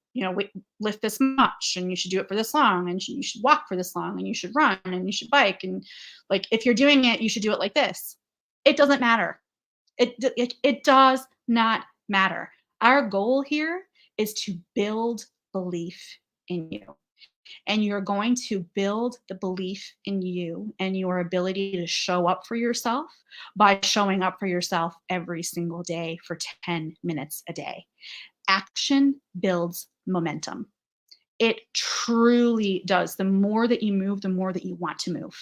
lift this much, and you should do it for this long, and you should walk for this long, and you should run, and you should bike, and like, if you're doing it, you should do it like this. It doesn't matter. It does not matter. Our goal here is to build belief in you. And you're going to build the belief in you and your ability to show up for yourself by showing up for yourself every single day for 10 minutes a day. Action builds momentum. It truly does. The more that you move, the more that you want to move.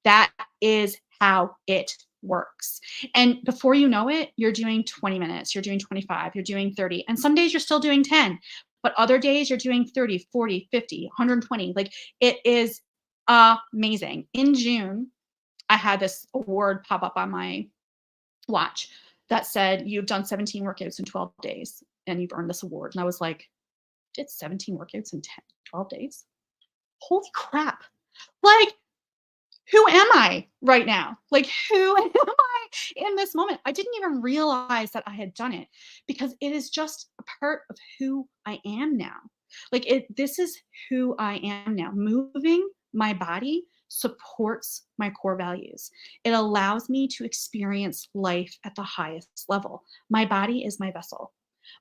That is how it works. And before you know it, you're doing 20 minutes, you're doing 25, you're doing 30. And some days you're still doing 10, but other days you're doing 30, 40, 50, 120. Like, it is amazing. In June, I had this award pop up on my watch that said, you've done 17 workouts in 12 days and you've earned this award. And I was like, did 17 workouts in 12 days? Holy crap. Like, who am I right now? Like, who am I in this moment? I didn't even realize that I had done it, because it is just a part of who I am now. Like, this is who I am now. Moving my body supports my core values. It allows me to experience life at the highest level. My body is my vessel.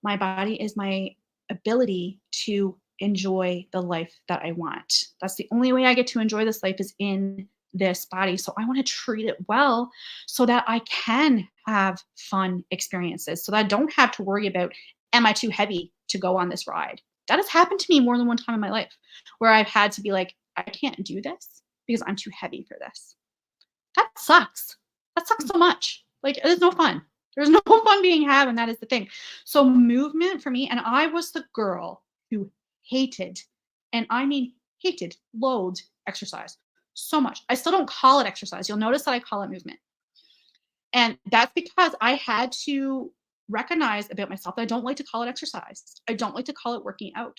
My body is my ability to enjoy the life that I want. That's the only way I get to enjoy this life, is in this body. So I want to treat it well so that I can have fun experiences, so that I don't have to worry about, am I too heavy to go on this ride? That has happened to me more than one time in my life, where I've had to be like, I can't do this because I'm too heavy for this. That sucks. That sucks so much. Like, it is no fun. There's no fun being had, and that is the thing. So movement for me, and I was the girl who hated, and I mean hated, loathed exercise so much. I still don't call it exercise. You'll notice that I call it movement. And that's because I had to recognize about myself that I don't like to call it exercise. I don't like to call it working out.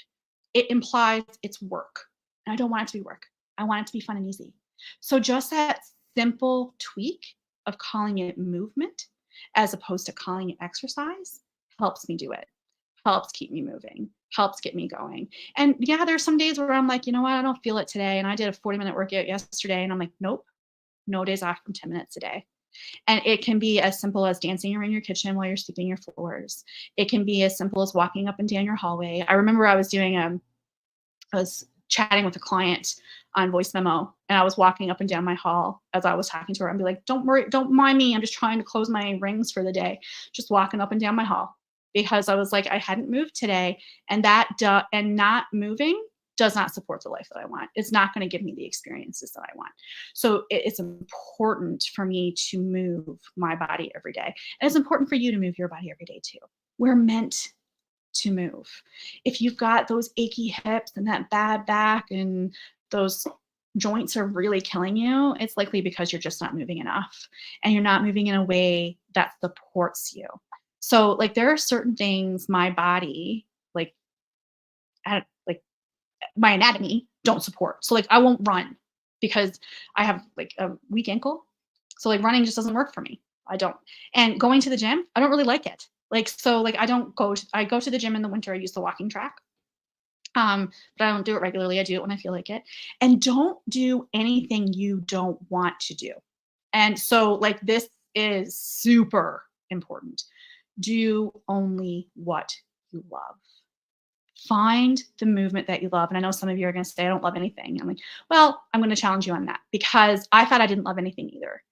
It implies it's work. And I don't want it to be work. I want it to be fun and easy. So just that simple tweak of calling it movement as opposed to calling it exercise helps me do it. Helps keep me moving, helps get me going. And yeah, there's some days where I'm like, you know what, I don't feel it today. And I did a 40-minute workout yesterday, and I'm like, nope, no days off from 10 minutes a day. And it can be as simple as dancing around your kitchen while you're sweeping your floors. It can be as simple as walking up and down your hallway. I remember I was chatting with a client on voice memo, and I was walking up and down my hall as I was talking to her. I'd be like, don't worry, don't mind me. I'm just trying to close my rings for the day. Just walking up and down my hall, because I was like, I hadn't moved today, and and not moving does not support the life that I want. It's not going to give me the experiences that I want. So it's important for me to move my body every day. And it's important for you to move your body every day too. We're meant to move. If you've got those achy hips and that bad back and those joints are really killing you, it's likely because you're just not moving enough and you're not moving in a way that supports you. So like there are certain things my body, like like my anatomy don't support. So like I won't run because I have like a weak ankle. So like running just doesn't work for me. I don't. And going to the gym, I don't really like it. Like so like I go to the gym in the winter, I use the walking track. But I don't do it regularly. I do it when I feel like it. And don't do anything you don't want to do. And so like this is super important. Do only what you love. Find the movement that you love. And I know some of you are going to say, I don't love anything. I'm like, well, I'm going to challenge you on that because I thought I didn't love anything either.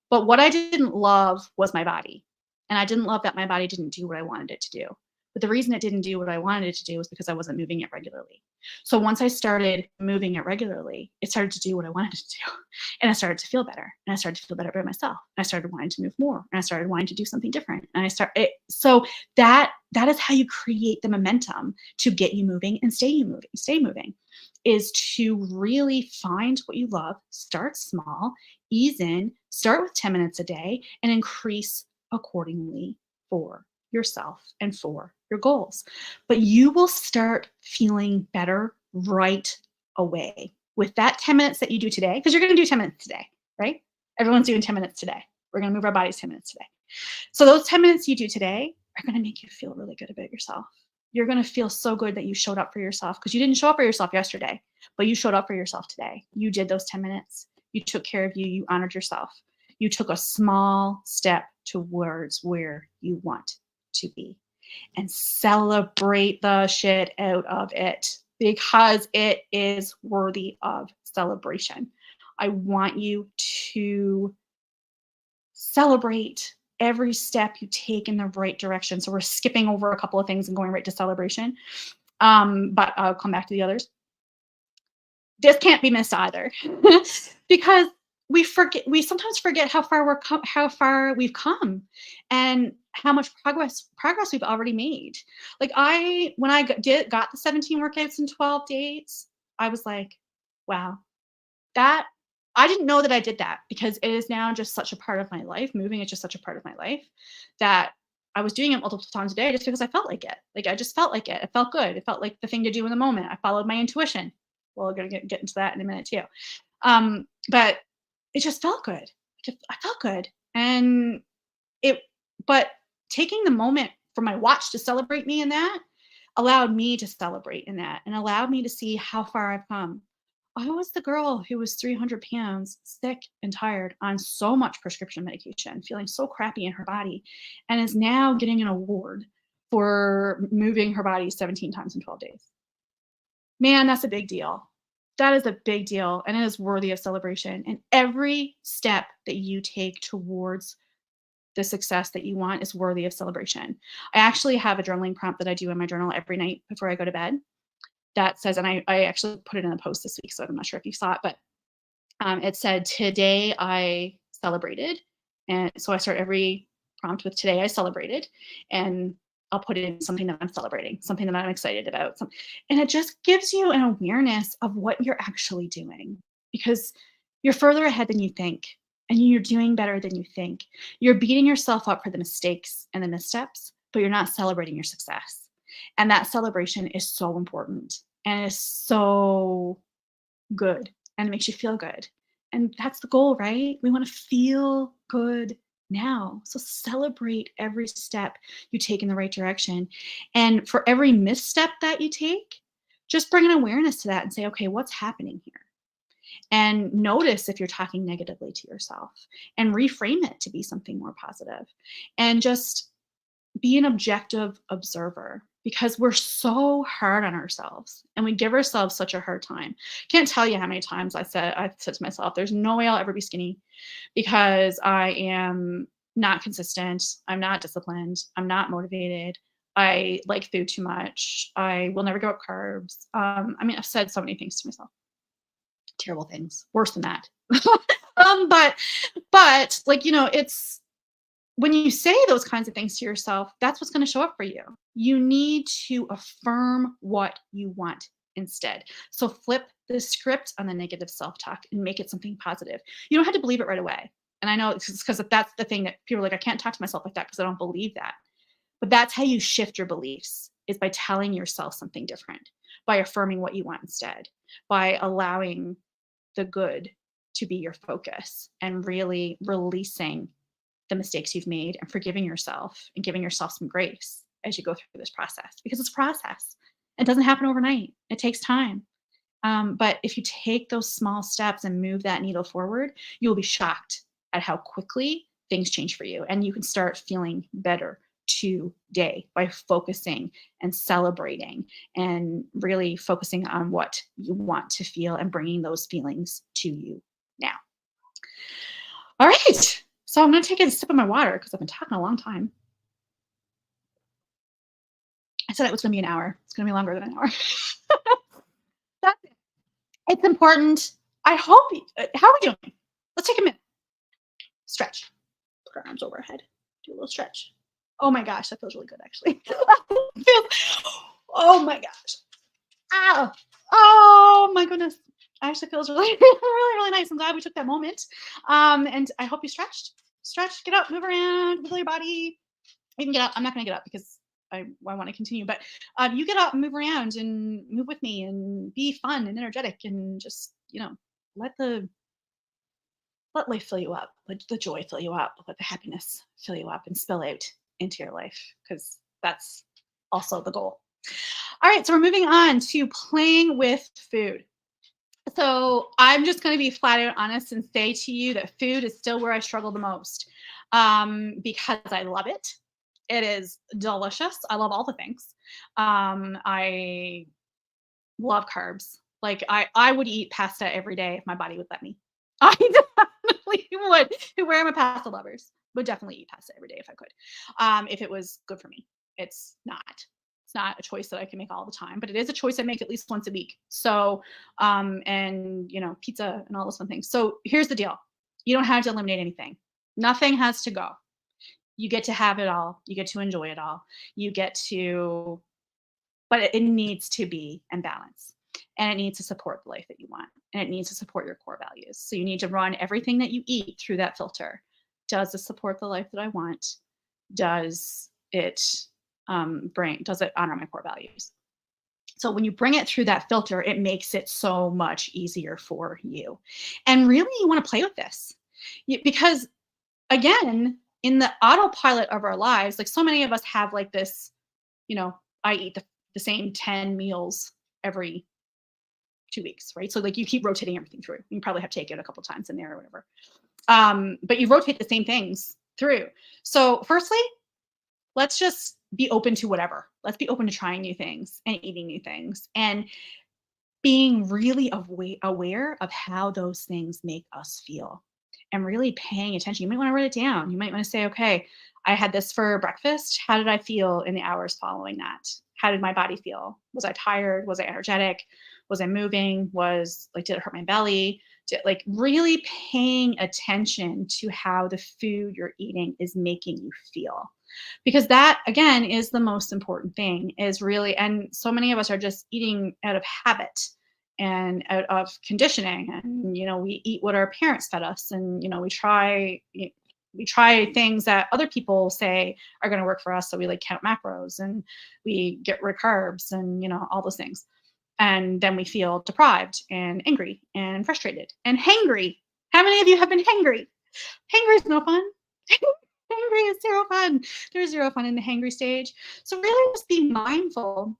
But what I didn't love was my body. And I didn't love that my body didn't do what I wanted it to do. But the reason it didn't do what I wanted it to do was because I wasn't moving it regularly. So once I started moving it regularly, it started to do what I wanted it to do. And I started to feel better. And I started to feel better about myself. And I started wanting to move more. And I started wanting to do something different. And so that is how you create the momentum to get you moving and stay moving, is to really find what you love, start small, ease in, start with 10 minutes a day, and increase accordingly for yourself and for your goals. But you will start feeling better right away with that 10 minutes that you do today, because you're going to do 10 minutes today, right? Everyone's doing 10 minutes today. We're going to move our bodies 10 minutes today. So those 10 minutes you do today are going to make you feel really good about yourself. You're going to feel so good that you showed up for yourself, because you didn't show up for yourself yesterday, but you showed up for yourself today. You did those 10 minutes. You took care of you. You honored yourself. You took a small step towards where you want to be, and celebrate the shit out of it, because it is worthy of celebration. I want you to celebrate every step you take in the right direction. So we're skipping over a couple of things and going right to celebration. But I'll come back to the others. This can't be missed either, because we sometimes forget how far we've come, and how much progress we've already made. Like when I got the 17 workouts in 12 days, I was like, wow, that I didn't know that I did that, because it is now just such a part of my life. Moving is just such a part of my life that I was doing it multiple times a day just because I felt like it. Like I just felt like it. It felt good. It felt like the thing to do in the moment. I followed my intuition. Well, we're gonna get into that in a minute too. But it just felt good. I felt good, and it. But taking the moment for my watch to celebrate me in that allowed me to celebrate in that, and allowed me to see how far I've come. I was the girl who was 300 pounds, sick and tired, on so much prescription medication, feeling so crappy in her body, and is now getting an award for moving her body 17 times in 12 days. Man, that's a big deal. That is a big deal, and it is worthy of celebration. And every step that you take towards the success that you want is worthy of celebration. I actually have a journaling prompt that I do in my journal every night before I go to bed that says, and I actually put it in a post this week, so I'm not sure if you saw it, but it said, "Today I celebrated." And so I start every prompt with, "Today I celebrated." And I'll put in something that I'm celebrating, something that I'm excited about. And it just gives you an awareness of what you're actually doing, because you're further ahead than you think, and you're doing better than you think. You're beating yourself up for the mistakes and the missteps, but you're not celebrating your success. And that celebration is so important, and is so good, and it makes you feel good. And that's the goal, right? We want to feel good now. So celebrate every step you take in the right direction. And for every misstep that you take, just bring an awareness to that and say, okay, what's happening here? And notice if you're talking negatively to yourself, and reframe it to be something more positive. And just be an objective observer, because we're so hard on ourselves and we give ourselves such a hard time. Can't tell you how many times I've said to myself, there's no way I'll ever be skinny, because I am not consistent. I'm not disciplined. I'm not motivated. I like food too much. I will never give up carbs. I mean, I've said so many things to myself, terrible things, worse than that. But like, it's, when you say those kinds of things to yourself, that's what's going to show up for you. You need to affirm what you want instead. So flip the script on the negative self talk and make it something positive. You don't have to believe it right away. And I know it's because that's the thing that people are like, I can't talk to myself like that because I don't believe that. But that's how you shift your beliefs is by telling yourself something different, by affirming what you want instead, by allowing the good to be your focus and really releasing the mistakes you've made and forgiving yourself and giving yourself some grace as you go through this process because it's a process. It doesn't happen overnight. It takes time. But if you take those small steps and move that needle forward, you'll be shocked at how quickly things change for you. And you can start feeling better today by focusing and celebrating and really focusing on what you want to feel and bringing those feelings to you now. All right. So I'm going to take a sip of my water because I've been talking a long time. I said it was going to be an hour. It's going to be longer than an hour. That's it. It's important. I hope you, how are we doing? Let's take a minute. Stretch. Put our arms overhead. Do a little stretch. Oh my gosh, that feels really good actually. Oh my gosh. Ow. Oh my goodness. Actually feels really, really, really nice. I'm glad we took that moment. And I hope you stretched. Stretch, get up, move around, wiggle your body. You can get up. I'm not going to get up because I want to continue, but you get up and move around and move with me and be fun and energetic and just, let let life fill you up, let the joy fill you up, let the happiness fill you up and spill out into your life because that's also the goal. All right, so we're moving on to playing with food. So I'm just going to be flat out honest and say to you that food is still where I struggle the most because I love it. It is delicious. I love all the things. I love carbs. Like I would eat pasta every day if my body would let me. I definitely would. Where are my pasta lovers? Would definitely eat pasta every day if I could. If it was good for me. It's not. It's not a choice that I can make all the time, but it is a choice I make at least once a week. So, and pizza and all those fun things. So here's the deal. You don't have to eliminate anything. Nothing has to go. You get to have it all. You get to enjoy it all. You get to, but it needs to be in balance and it needs to support the life that you want and it needs to support your core values. So you need to run everything that you eat through that filter. Does it support the life that I want? Does it does it honor my core values? So when you bring it through that filter, it makes it so much easier for you. And really, you want to play with this because again, in the autopilot of our lives, like so many of us have like this, I eat the same 10 meals every 2 weeks, right? So like you keep rotating everything through. You probably have taken a couple times in there or whatever. But you rotate the same things through. So firstly, let's just be open to whatever. Let's be open to trying new things and eating new things and being really aware of how those things make us feel and really paying attention. You might want to write it down. You might want to say, okay, I had this for breakfast. How did I feel in the hours following that? How did my body feel? Was I tired? Was I energetic? Was I moving? Did it hurt my belly? Really paying attention to how the food you're eating is making you feel. Because that, again, is the most important thing is really, and so many of us are just eating out of habit and out of conditioning. And, we eat what our parents fed us and, we try things that other people say are going to work for us. So we count macros and we get rid of carbs and, all those things. And then we feel deprived and angry and frustrated and hangry. How many of you have been hangry? Hangry is no fun. Hangry is zero fun. There's zero fun in the hangry stage. So really just be mindful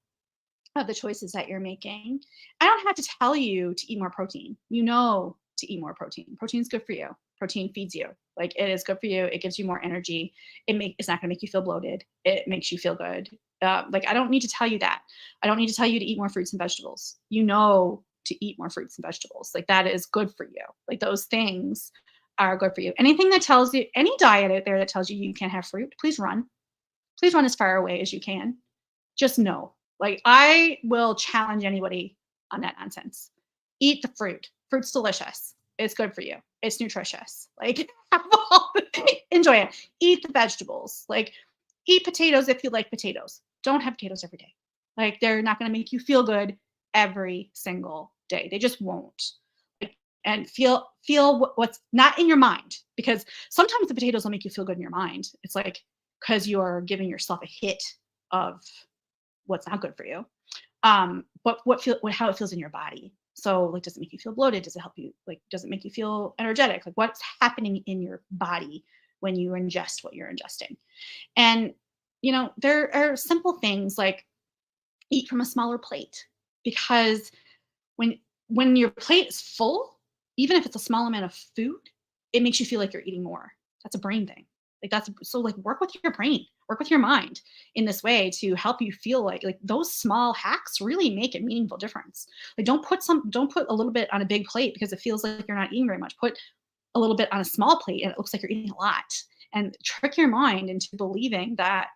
of the choices that you're making. I don't have to tell you to eat more protein. To eat more protein. Protein is good for you. Protein feeds you. It is good for you. It gives you more energy. It's not going to make you feel bloated. It makes you feel good. I don't need to tell you that. I don't need to tell you to eat more fruits and vegetables. To eat more fruits and vegetables. That is good for you. Those things are good for you. Anything that tells you, any diet out there that tells you you can't have fruit, please run. Please run as far away as you can. Just know. I will challenge anybody on that nonsense. Eat the fruit. Fruit's delicious. It's good for you. it's nutritious. Like, enjoy it. Eat the vegetables. Like, eat potatoes if you like potatoes. Don't have potatoes every day. Like, they're not going to make you feel good every single day. They just won't. Like, and feel what's not in your mind, because sometimes the potatoes will make you feel good in your mind. It's like because you're giving yourself a hit of what's not good for you. But how it feels in your body. So, like, does it make you feel bloated? Does it help you? Like, does it make you feel energetic? Like, what's happening in your body when you ingest what you're ingesting? And there are simple things like eat from a smaller plate, because when when your plate is full, even if it's a small amount of food, it makes you feel like you're eating more. That's a brain thing. Like, that's so, like, work with your brain, work with your mind in this way to help you feel like those small hacks really make a meaningful difference. Like, don't put a little bit on a big plate because it feels like you're not eating very much. Put a little bit on a small plate and it looks like you're eating a lot. And trick your mind into believing that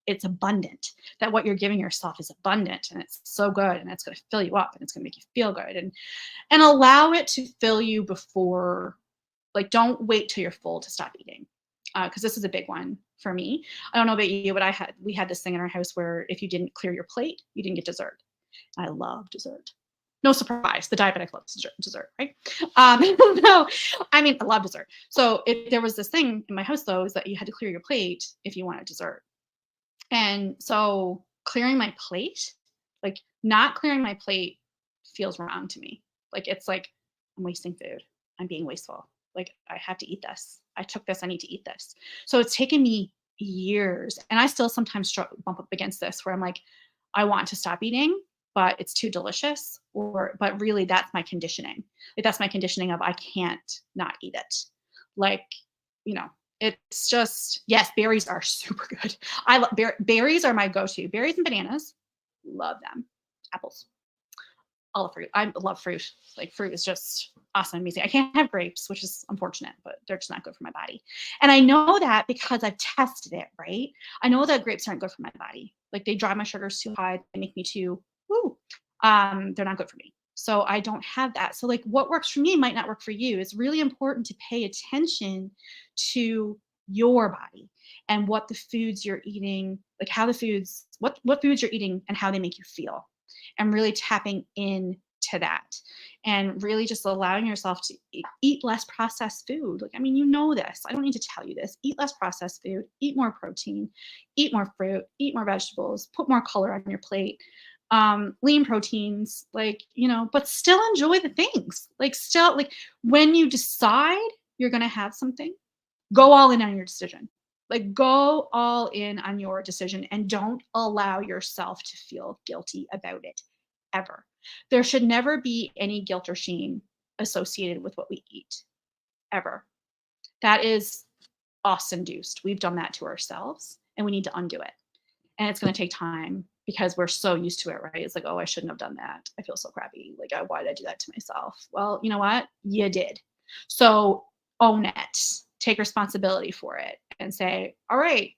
it's abundant, that what you're giving yourself is abundant and it's so good and it's going to fill you up and it's going to make you feel good, and allow it to fill you before, like, don't wait till you're full to stop eating. Because this is a big one for me. I don't know about you, but we had this thing in our house where if you didn't clear your plate, you didn't get dessert. I love dessert. No surprise, the diabetic loves dessert, right? No, I mean, I love dessert. So there was this thing in my house, though, is that you had to clear your plate if you wanted dessert. And so clearing my plate, like, not clearing my plate feels wrong to me. Like, it's like I'm wasting food. I'm being wasteful. Like, I have to eat this. I took this. I need to eat this. So it's taken me years. And I still sometimes bump up against this where I'm like, I want to stop eating, but it's too delicious. But really, that's my conditioning. Like, that's my conditioning of I can't not eat it. Like, you know, it's just, yes, berries are super good. I love berries are my go-to. Berries and bananas, love them. Apples, all the fruit. I love fruit. Like, fruit is just awesome, amazing. I can't have grapes, which is unfortunate, but they're just not good for my body. And I know that because I've tested it, right? I know that grapes aren't good for my body. Like, they drive my sugars too high. They make me too, woo. They're not good for me. So I don't have that. So, like, what works for me might not work for you. It's really important to pay attention to your body and what the foods you're eating, like how the foods, what foods you're eating and how they make you feel, and really tapping in to that, and really just allowing yourself to eat less processed food. Like, I mean, you know this. I don't need to tell you this. Eat less processed food, eat more protein, eat more fruit, eat more vegetables, put more color on your plate. Lean proteins, like, but still enjoy the things. Like, still, like, when you decide you're going to have something, go all in on your decision. Like, go all in on your decision and don't allow yourself to feel guilty about it ever. There should never be any guilt or shame associated with what we eat, ever. That is us induced. We've done that to ourselves and we need to undo it. And it's going to take time because we're so used to it, right? It's like, oh, I shouldn't have done that. I feel so crappy. Like, why did I do that to myself? Well, you know what? You did. So own it. Take responsibility for it and say, all right,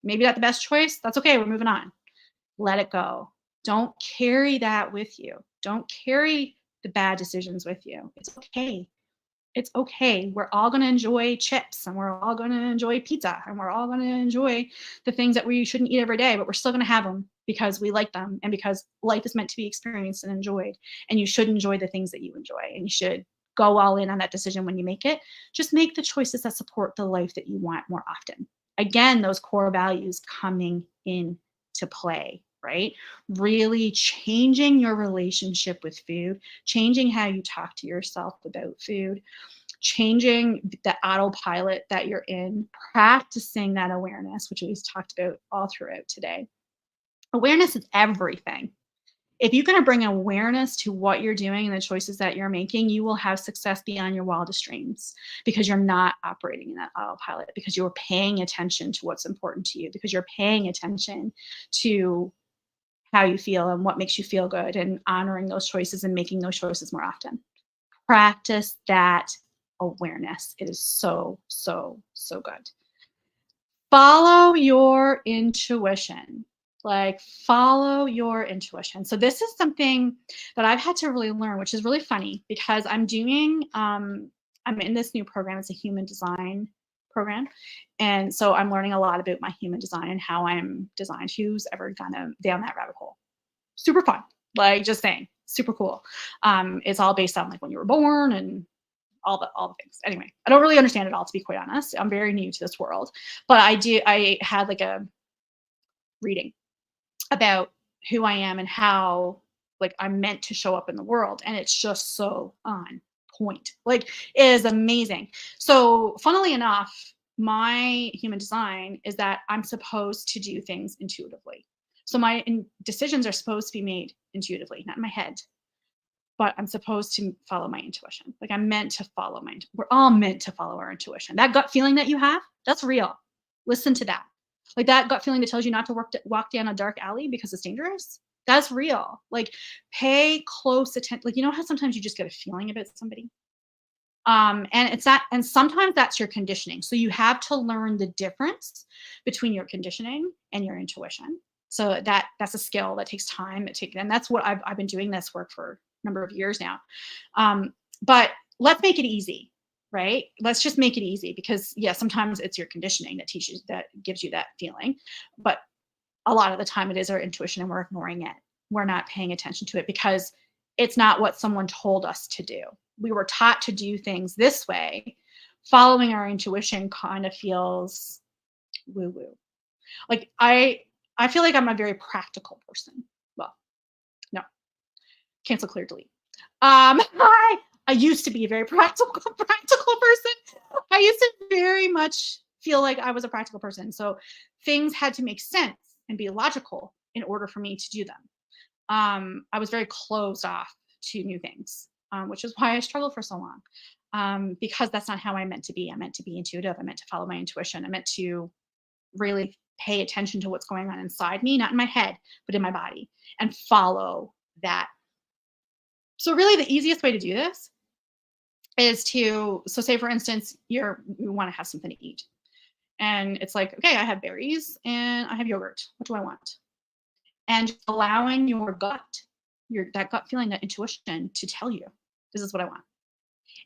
maybe not the best choice. That's okay. We're moving on. Let it go. Don't carry that with you. Don't carry the bad decisions with you. It's okay. It's okay. We're all going to enjoy chips and we're all going to enjoy pizza and we're all going to enjoy the things that we shouldn't eat every day, but we're still going to have them because we like them and because life is meant to be experienced and enjoyed. And you should enjoy the things that you enjoy, and you should go all in on that decision when you make it. Just make the choices that support the life that you want more often. Again, those core values coming into play, right? Really changing your relationship with food, changing how you talk to yourself about food, changing the autopilot that you're in, practicing that awareness, which we've talked about all throughout today. Awareness is everything. If you can bring awareness to what you're doing and the choices that you're making, you will have success beyond your wildest dreams, because you're not operating in that autopilot, because you're paying attention to what's important to you, because you're paying attention to how you feel and what makes you feel good, and honoring those choices and making those choices more often. Practice that awareness. It is so, so, so good. Follow your intuition. Like, follow your intuition. So this is something that I've had to really learn, which is really funny because I'm doing I'm in this new program. It's a human design program. And so I'm learning a lot about my human design and how I'm designed. Who's ever gone down that rabbit hole? Super fun. Like, just saying, super cool. It's all based on like when you were born and all the things. Anyway, I don't really understand it all, to be quite honest. I'm very new to this world, but I had like a reading about who I am and how like I'm meant to show up in the world, and it's just so on point. Like, it is amazing. So, funnily enough, my human design is that I'm supposed to do things intuitively. So my decisions are supposed to be made intuitively, not in my head, but I'm supposed to follow my intuition. Like, I'm meant to follow we're all meant to follow our intuition. That gut feeling that you have, that's real. Listen to that. Like, that gut feeling that tells you not to walk down a dark alley because it's dangerous. That's real. Like, pay close attention. Like, you know how sometimes you just get a feeling about somebody? And it's that, and sometimes that's your conditioning. So you have to learn the difference between your conditioning and your intuition. So that's a skill that takes time. And that's what I've been doing this work for a number of years now. But let's make it easy, right? Let's just make it easy, because yeah, sometimes it's your conditioning that gives you that feeling, but a lot of the time it is our intuition, and we're ignoring it. We're not paying attention to it because it's not what someone told us to do. We were taught to do things this way. Following our intuition kind of feels woo woo. Like, I feel like I'm a very practical person. Well, no, cancel, clear, delete. I used to be a very practical person. I used to very much feel like I was a practical person. So things had to make sense and be logical in order for me to do them. I was very closed off to new things, which is why I struggled for so long. Because that's not how I meant to be. I meant to be intuitive. I meant to follow my intuition. I meant to really pay attention to what's going on inside me, not in my head, but in my body, and follow that. So really the easiest way to do this is so say for instance, you want to have something to eat. And it's like, okay, I have berries and I have yogurt. What do I want? And just allowing your gut, that gut feeling, that intuition to tell you, this is what I want.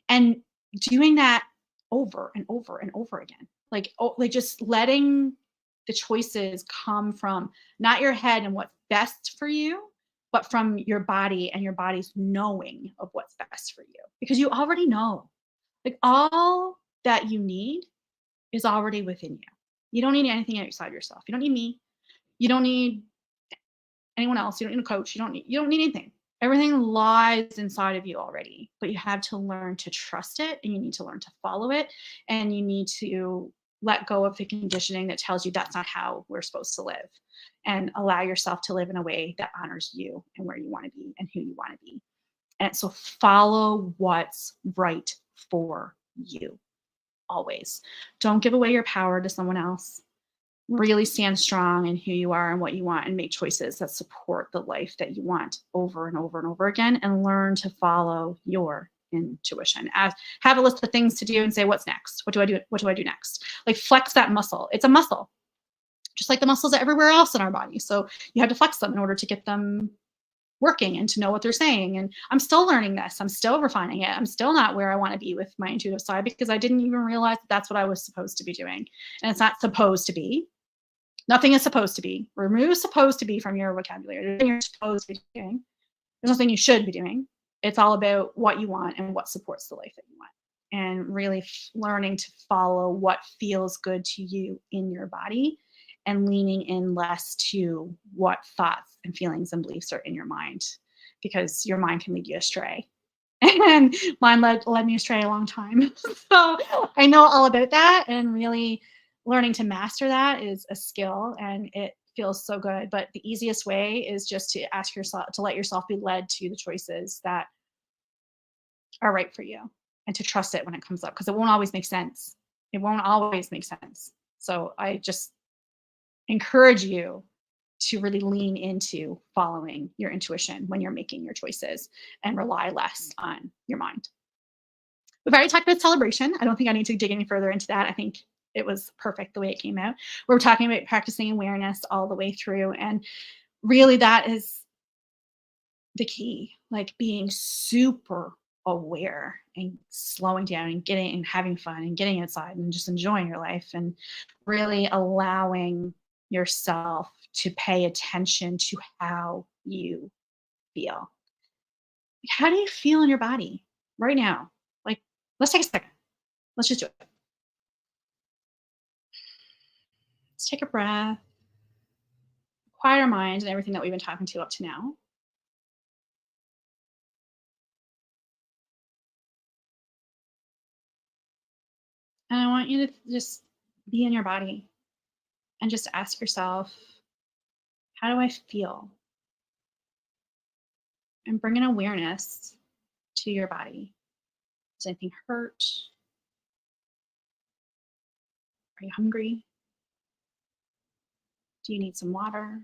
And doing that over and over and over again. Like just letting the choices come from not your head and what's best for you, but from your body and your body's knowing of what's best for you. Because you already know. Like, all that you need is already within you. You don't need anything outside yourself. You don't need me. You don't need anyone else. You don't need a coach. You don't need anything. Everything lies inside of you already, but you have to learn to trust it, and you need to learn to follow it, and you need to let go of the conditioning that tells you that's not how we're supposed to live, and allow yourself to live in a way that honors you and where you want to be and who you want to be. And so follow what's right for you always. Don't give away your power to someone else. Really stand strong in who you are and what you want, and make choices that support the life that you want over and over and over again, and learn to follow your intuition. Have a list of things to do and say, what's next? What do I do? What do I do next? Like, flex that muscle. It's a muscle, just like the muscles everywhere else in our body. So you have to flex them in order to get them working and to know what they're saying. And I'm still learning this. I'm still refining it. I'm still not where I want to be with my intuitive side, because I didn't even realize that's what I was supposed to be doing. And it's not supposed to be. Nothing is supposed to be. Remove supposed to be from your vocabulary. There's nothing you're supposed to be doing. There's nothing you should be doing. It's all about what you want and what supports the life that you want. And really learning to follow what feels good to you in your body, and leaning in less to what thoughts and feelings and beliefs are in your mind, because your mind can lead you astray. And mine led me astray a long time. So I know all about that, and really learning to master that is a skill, and it feels so good. But the easiest way is just to let yourself be led to the choices that are right for you, and to trust it when it comes up, because it won't always make sense. It won't always make sense. So I just encourage you to really lean into following your intuition when you're making your choices, and rely less on your mind. We've already talked about celebration. I don't think I need to dig any further into that. I think it was perfect the way it came out. We're talking about practicing awareness all the way through. And really, that is the key, like being super aware and slowing down and getting and having fun and getting outside and just enjoying your life and really allowing yourself to pay attention to how you feel. How do you feel in your body right now? Like, let's take a second. Let's just do it. Let's take a breath, quiet our mind and everything that we've been talking to up to now. And I want you to just be in your body and just ask yourself, how do I feel? And bring an awareness to your body. Does anything hurt? Are you hungry? Do you need some water?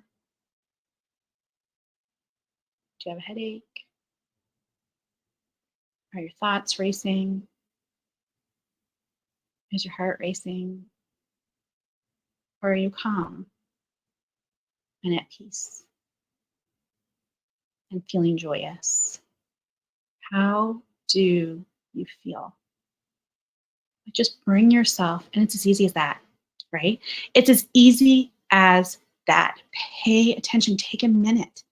Do you have a headache? Are your thoughts racing? Is your heart racing? Or are you calm and at peace and feeling joyous? How do you feel? Just bring yourself, and it's as easy as that, right? It's as easy as that. Pay attention, take a minute,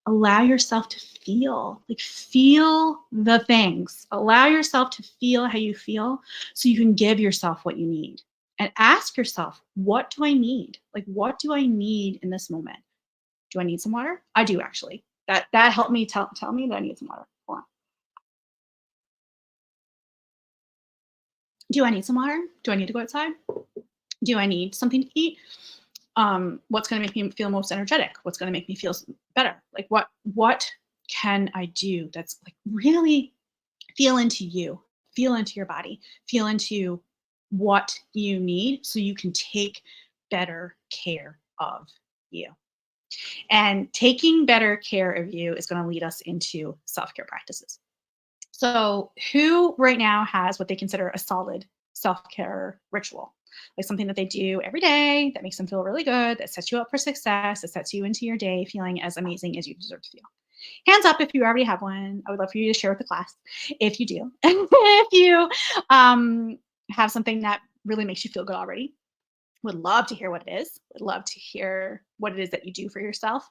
allow yourself to feel, like feel the things. Allow yourself to feel how you feel so you can give yourself what you need. And ask yourself, what do I need? Like, what do I need in this moment? Do I need some water? I do actually. That helped me tell me that I need some water. Hold on. Do I need some water? Do I need to go outside? Do I need something to eat? What's going to make me feel most energetic? What's going to make me feel better? Like what can I do that's like really feel into you, feel into your body, feel into what you need so you can take better care of you. And taking better care of you is going to lead us into self-care practices. So, who right now has what they consider a solid self care ritual? Like something that they do every day that makes them feel really good, that sets you up for success, that sets you into your day feeling as amazing as you deserve to feel. Hands up if you already have one. I would love for you to share with the class if you do. If you um, have something that really makes you feel good already, would love to hear what it is. Would love to hear what it is that you do for yourself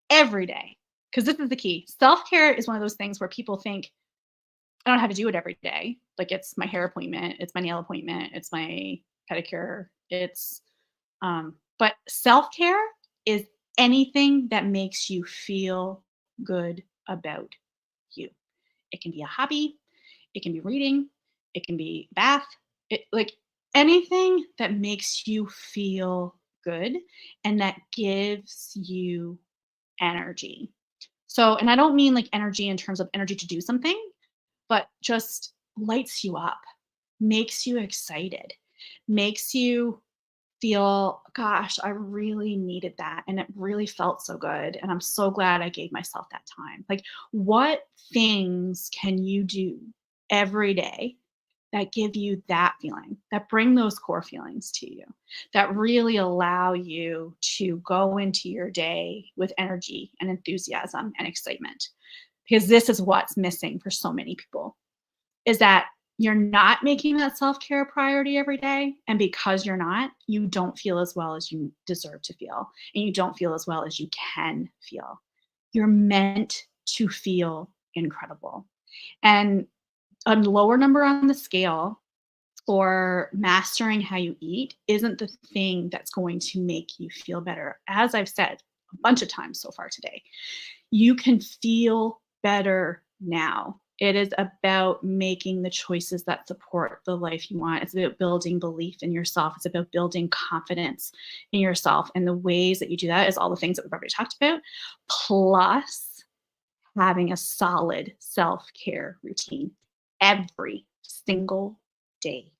every day. Because this is the key. Self care is one of those things where people think, I don't have to do it every day. Like it's my hair appointment, it's my nail appointment, it's my pedicure. But self-care is anything that makes you feel good about you. It can be a hobby, it can be reading, it can be bath, like anything that makes you feel good and that gives you energy. So, and I don't mean like energy in terms of energy to do something, but just lights you up, makes you excited, makes you feel, gosh, I really needed that. And it really felt so good. And I'm so glad I gave myself that time. Like, what things can you do every day that give you that feeling, that bring those core feelings to you, that really allow you to go into your day with energy and enthusiasm and excitement? Because this is what's missing for so many people is that you're not making that self-care a priority every day, and because you're not, you don't feel as well as you deserve to feel, and you don't feel as well as you can feel. You're meant to feel incredible. And a lower number on the scale or mastering how you eat isn't the thing that's going to make you feel better. As I've said a bunch of times so far today, you can feel better now. It is about making the choices that support the life you want. It's about building belief in yourself. It's about building confidence in yourself. And the ways that you do that is all the things that we've already talked about, plus having a solid self care routine every single day.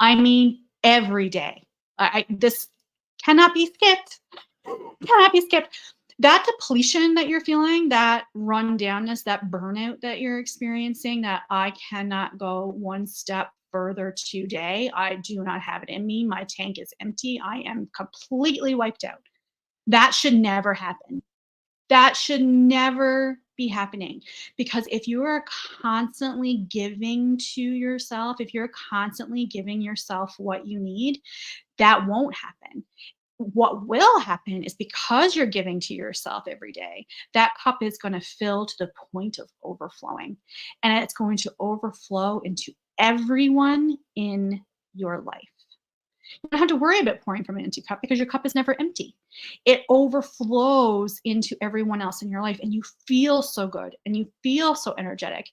I mean, every day. This cannot be skipped. Cannot be skipped. That depletion that you're feeling, that rundownness, that burnout that you're experiencing, that I cannot go one step further today. I do not have it in me. My tank is empty. I am completely wiped out. That should never happen. That should never be happening, because if you are constantly giving to yourself, if you're constantly giving yourself what you need, that won't happen. What will happen is, because you're giving to yourself every day, that cup is going to fill to the point of overflowing, and it's going to overflow into everyone in your life. You don't have to worry about pouring from an empty cup, because your cup is never empty. It overflows into everyone else in your life, and you feel so good and you feel so energetic.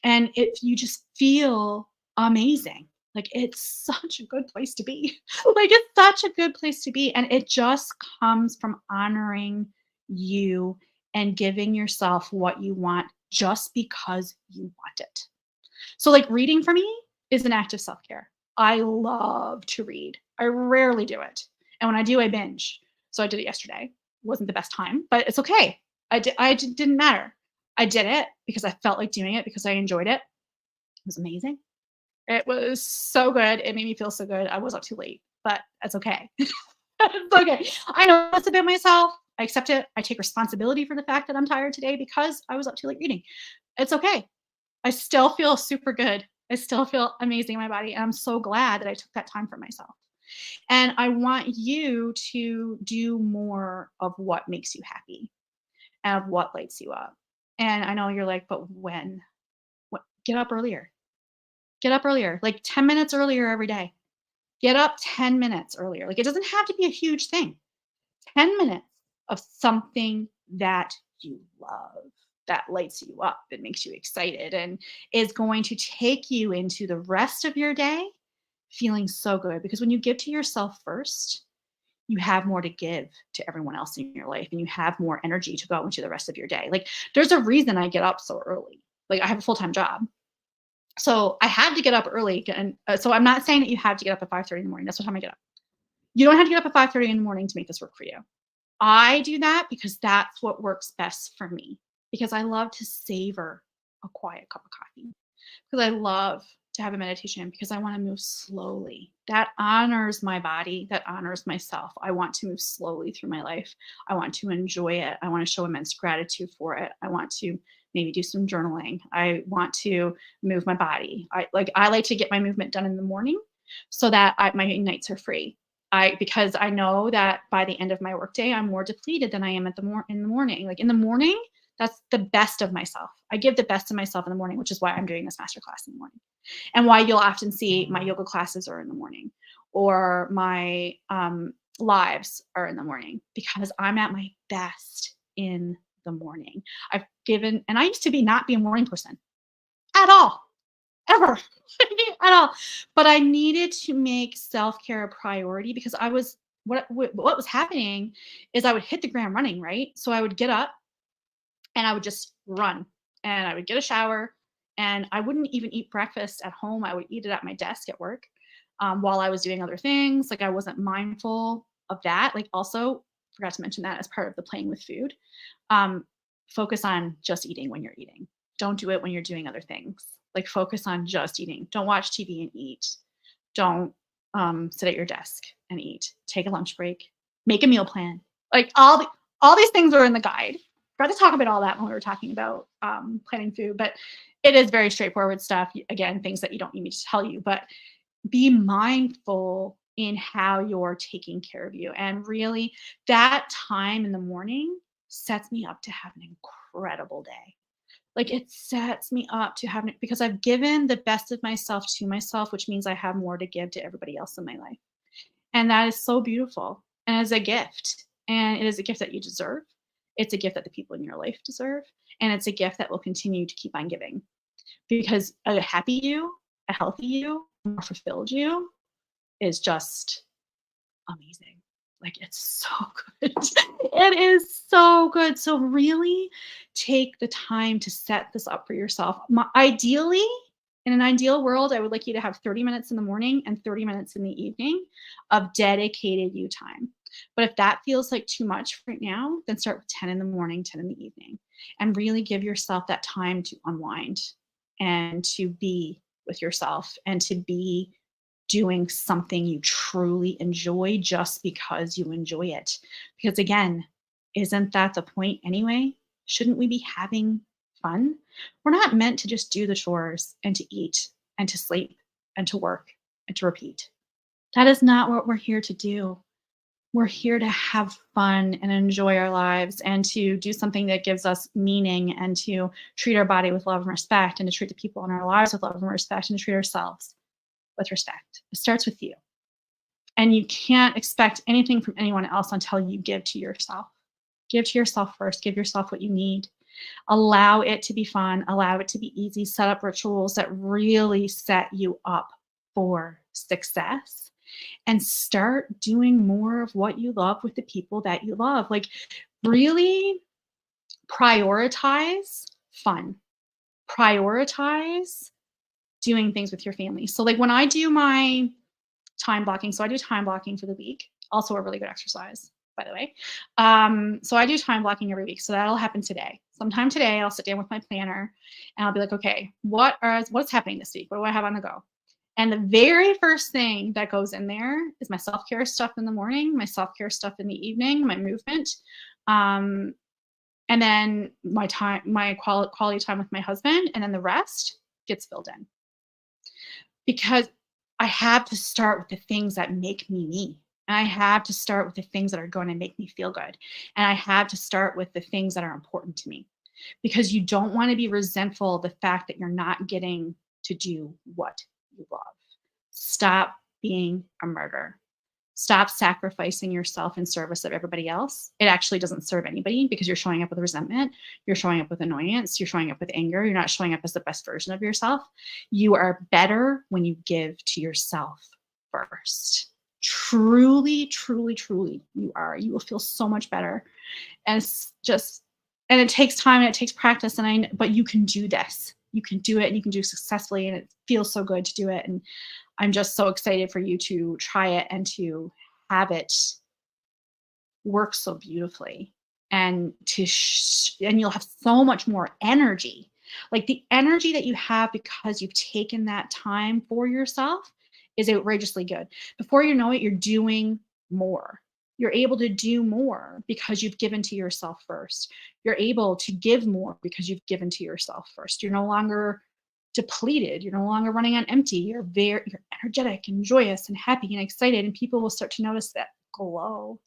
And if you just feel amazing, like it's such a good place to be. Like it's such a good place to be. And it just comes from honoring you and giving yourself what you want just because you want it. So, like, reading for me is an act of self care. I love to read. I rarely do it. And when I do, I binge. So, I did it yesterday. Wasn't the best time, but it's okay. Didn't matter. I did it because I felt like doing it, because I enjoyed it. It was amazing. It was so good. It made me feel so good. I was up too late, but that's okay. It's okay. I know this about myself. I accept it. I take responsibility for the fact that I'm tired today because I was up too late reading. It's okay. I still feel super good. I still feel amazing in my body, and I'm so glad that I took that time for myself. And I want you to do more of what makes you happy and of what lights you up. And I know you're like, but when? What? Get up earlier. Get up earlier, like 10 minutes earlier every day. Get up 10 minutes earlier. Like, it doesn't have to be a huge thing. 10 minutes of something that you love, that lights you up and makes you excited and is going to take you into the rest of your day feeling so good. Because when you give to yourself first, you have more to give to everyone else in your life, and you have more energy to go into the rest of your day. Like, there's a reason I get up so early. Like, I have a full-time job. So I had to get up early. And so I'm not saying that you have to get up at 5:30 in the morning. That's what time I get up. You don't have to get up at 5:30 in the morning to make this work for you. I do that because that's what works best for me, because I love to savor a quiet cup of coffee, because I love to have a meditation, because I want to move slowly. That honors my body, that honors myself. I want to move slowly through my life. I want to enjoy it. I want to show immense gratitude for it. I want to maybe do some journaling. I want to move my body. I like to get my movement done in the morning so that my nights are free. Because I know that by the end of my workday, I'm more depleted than I am in the morning. Like, in the morning, that's the best of myself. I give the best of myself in the morning, which is why I'm doing this masterclass in the morning, and why you'll often see my yoga classes are in the morning, or my lives are in the morning, because I'm at my best in the morning. And I used to not be a morning person at all, ever, at all. But I needed to make self-care a priority, because what was happening is I would hit the ground running, right? So I would get up and I would just run, and I would get a shower, and I wouldn't even eat breakfast at home. I would eat it at my desk at work, while I was doing other things. Like, I wasn't mindful of that. Like, also forgot to mention that as part of the playing with food. Um, Focus on just eating when you're eating. Don't do it when you're doing other things. Like, focus on just eating. Don't watch TV and eat. Don't sit at your desk and eat. Take a lunch break. Make a meal plan. Like, all these things are in the guide. Forgot to talk about all that when we were talking about planning food, but it is very straightforward stuff. Again, things that you don't need me to tell you, but be mindful in how you're taking care of you. And really, that time in the morning sets me up to have an incredible day. Like, it sets me up to have it, because I've given the best of myself to myself, which means I have more to give to everybody else in my life. And that is so beautiful. And it's a gift. And it is a gift that you deserve. It's a gift that the people in your life deserve. And it's a gift that will continue to keep on giving, because a happy you, a healthy you, a more fulfilled you is just amazing. Like, it's so good. It is so good. So really take the time to set this up for yourself. Ideally, in an ideal world, I would like you to have 30 minutes in the morning and 30 minutes in the evening of dedicated you time. But if that feels like too much right now, then start with 10 in the morning, 10 in the evening, and really give yourself that time to unwind and to be with yourself and to be doing something you truly enjoy just because you enjoy it. Because again, Isn't that the point anyway? Shouldn't we be having fun? We're not meant to just do the chores and to eat and to sleep and to work and to repeat. That is not what we're here to do. We're here to have fun and enjoy our lives and to do something that gives us meaning and to treat our body with love and respect and to treat the people in our lives with love and respect and to treat ourselves with respect. It starts with you. And you can't expect anything from anyone else until you give to yourself. Give to yourself first. Give yourself what you need. Allow it to be fun. Allow it to be easy. Set up rituals that really set you up for success and start doing more of what you love with the people that you love. Like, really prioritize fun. Prioritize doing things with your family. So, like, when I do my time blocking, so I do time blocking for the week, also a really good exercise, by the way. So I do time blocking every week. So that'll happen today. Sometime today, I'll sit down with my planner and I'll be like, okay, what's happening this week? What do I have on the go? And the very first thing that goes in there is my self-care stuff in the morning, my self-care stuff in the evening, my movement, and then my quality time with my husband, and then the rest gets filled in. Because I have to start with the things that make me me. And I have to start with the things that are going to make me feel good. And I have to start with the things that are important to me. Because you don't want to be resentful of the fact that you're not getting to do what you love. Stop being a martyr. Stop sacrificing yourself in service of everybody else. It actually doesn't serve anybody because you're showing up with resentment. You're showing up with annoyance. You're showing up with anger. You're not showing up as the best version of yourself. You are better when you give to yourself first. Truly, truly, truly, you are. You will feel so much better. And it takes time and it takes practice. But you can do this. You can do it and you can do it successfully. And it feels so good to do it. And I'm just so excited for you to try it and to have it work so beautifully and and you'll have so much more energy. Like, the energy that you have because you've taken that time for yourself is outrageously good. Before you know it, you're doing more. You're able to do more because you've given to yourself first. You're able to give more because you've given to yourself first. You're no longer depleted. You're no longer running on empty. You're energetic and joyous and happy and excited. And people will start to notice that glow,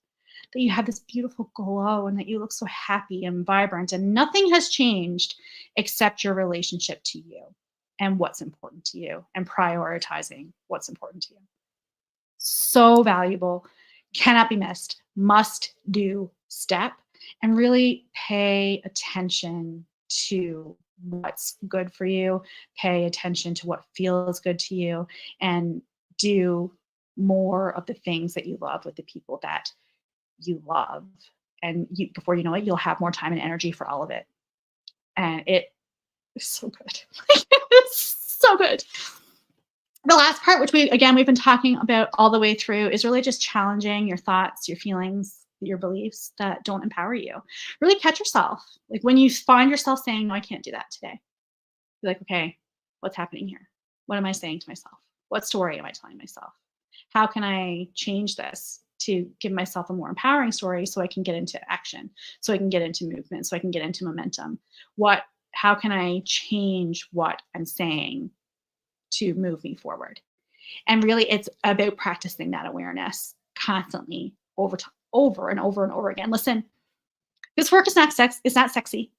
that you have this beautiful glow and that you look so happy and vibrant. And nothing has changed except your relationship to you and what's important to you and prioritizing what's important to you. So valuable, cannot be missed, must do step, and really pay attention to what's good for you, pay attention to what feels good to you, and do more of the things that you love with the people that you love. And before you know it, you'll have more time and energy for all of it. And it is so good. It's so good. The last part, which we've been talking about all the way through, is really just challenging your thoughts, your feelings, your beliefs that don't empower you. Really catch yourself. Like, when you find yourself saying, no, I can't do that today, be like, okay, what's happening here? What am I saying to myself? What story am I telling myself? How can I change this to give myself a more empowering story so I can get into action, so I can get into movement, so I can get into momentum? How can I change what I'm saying to move me forward? And really, it's about practicing that awareness constantly over and over and over again. Listen, this work is not sexy. Not sexy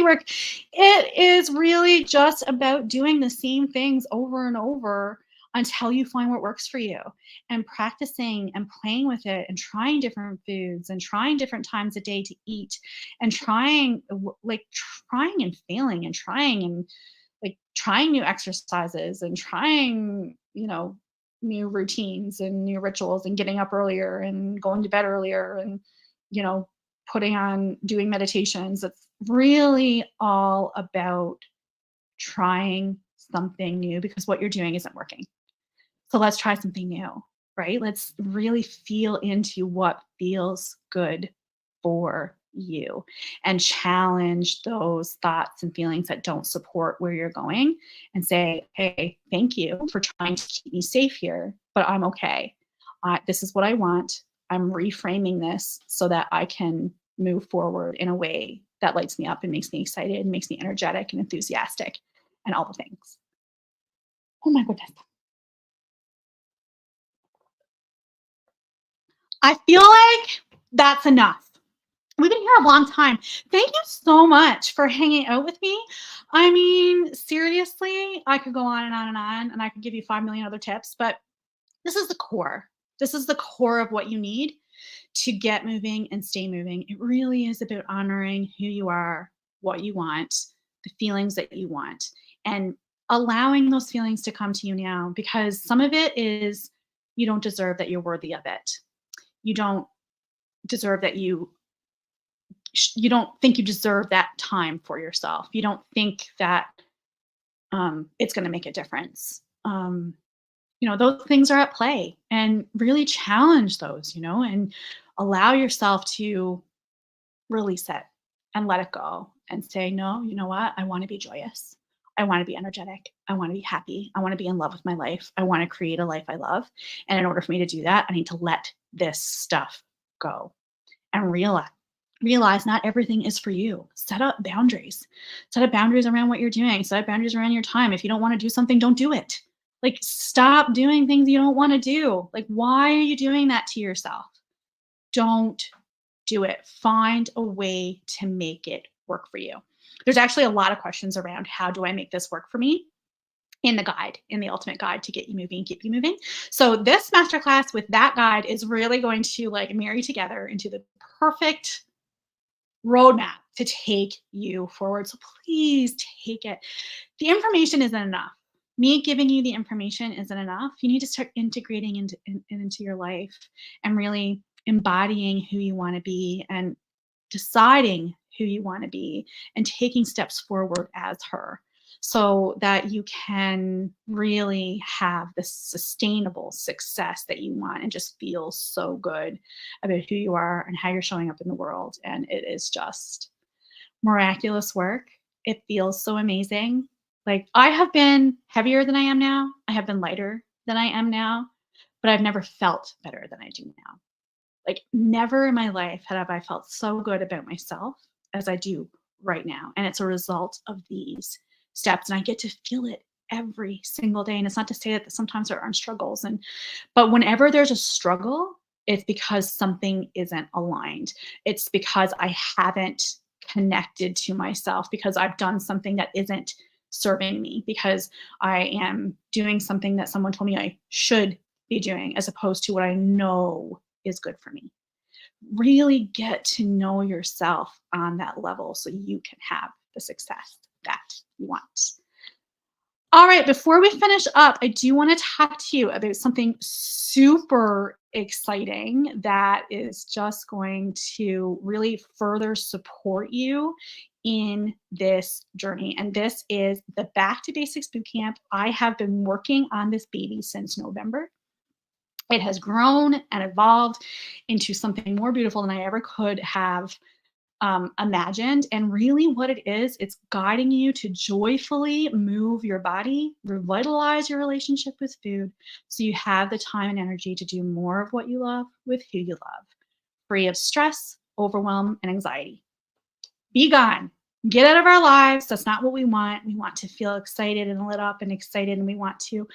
work. It is really just about doing the same things over and over until you find what works for you, and practicing and playing with it and trying different foods and trying different times a day to eat and trying and failing and trying new exercises and trying, new routines and new rituals and getting up earlier and going to bed earlier and, doing meditations. It's really all about trying something new because what you're doing isn't working. So let's try something new, right? Let's really feel into what feels good for you and challenge those thoughts and feelings that don't support where you're going and say, hey, thank you for trying to keep me safe here, but I'm okay. This is what I want. I'm reframing this so that I can move forward in a way that lights me up and makes me excited and makes me energetic and enthusiastic and all the things. Oh my goodness. I feel like that's enough. We've been here a long time. Thank you so much for hanging out with me. I mean, seriously, I could go on and on and on, and I could give you 5 million other tips, but this is the core. This is the core of what you need to get moving and stay moving. It really is about honoring who you are, what you want, the feelings that you want, and allowing those feelings to come to you now, because some of it is you don't deserve that you're worthy of it. You don't deserve that you don't think you deserve that time for yourself. You don't think that it's going to make a difference. Those things are at play, and really challenge those, and allow yourself to release it and let it go and say, no, you know what? I want to be joyous. I want to be energetic. I want to be happy. I want to be in love with my life. I want to create a life I love. And in order for me to do that, I need to let this stuff go and realize not everything is for you. Set up boundaries. Set up boundaries around what you're doing. Set up boundaries around your time. If you don't want to do something, don't do it. Like, stop doing things you don't want to do. Like, why are you doing that to yourself? Don't do it. Find a way to make it work for you. There's actually a lot of questions around how do I make this work for me in the guide, in the ultimate guide to get you moving, keep you moving. So this masterclass with that guide is really going to like marry together into the perfect roadmap to take you forward. So please take it. The information isn't enough. Me giving you the information isn't enough. You need to start integrating into your life and really embodying who you want to be and deciding who you want to be and taking steps forward as her, so that you can really have the sustainable success that you want and just feel so good about who you are and how you're showing up in the world. And it is just miraculous work. It feels so amazing. Like, I have been heavier than I am now. I have been lighter than I am now, but I've never felt better than I do now. Like, never in my life have I felt so good about myself as I do right now. And it's a result of these steps. And I get to feel it every single day. And it's not to say that sometimes there aren't struggles. But whenever there's a struggle, it's because something isn't aligned. It's because I haven't connected to myself, because I've done something that isn't serving me, because I am doing something that someone told me I should be doing as opposed to what I know is good for me. Really get to know yourself on that level so you can have the success that you want. All right, before we finish up, I do want to talk to you about something super exciting that is just going to really further support you in this journey. And this is the Back to Basics Bootcamp. I have been working on this baby since November. It has grown and evolved into something more beautiful than I ever could have imagined. And really, what it is, it's guiding you to joyfully move your body, revitalize your relationship with food, so you have the time and energy to do more of what you love with who you love, free of stress, overwhelm, and anxiety. Be gone. Get out of our lives. That's not what we want. We want to feel excited and lit up and excited, and we want to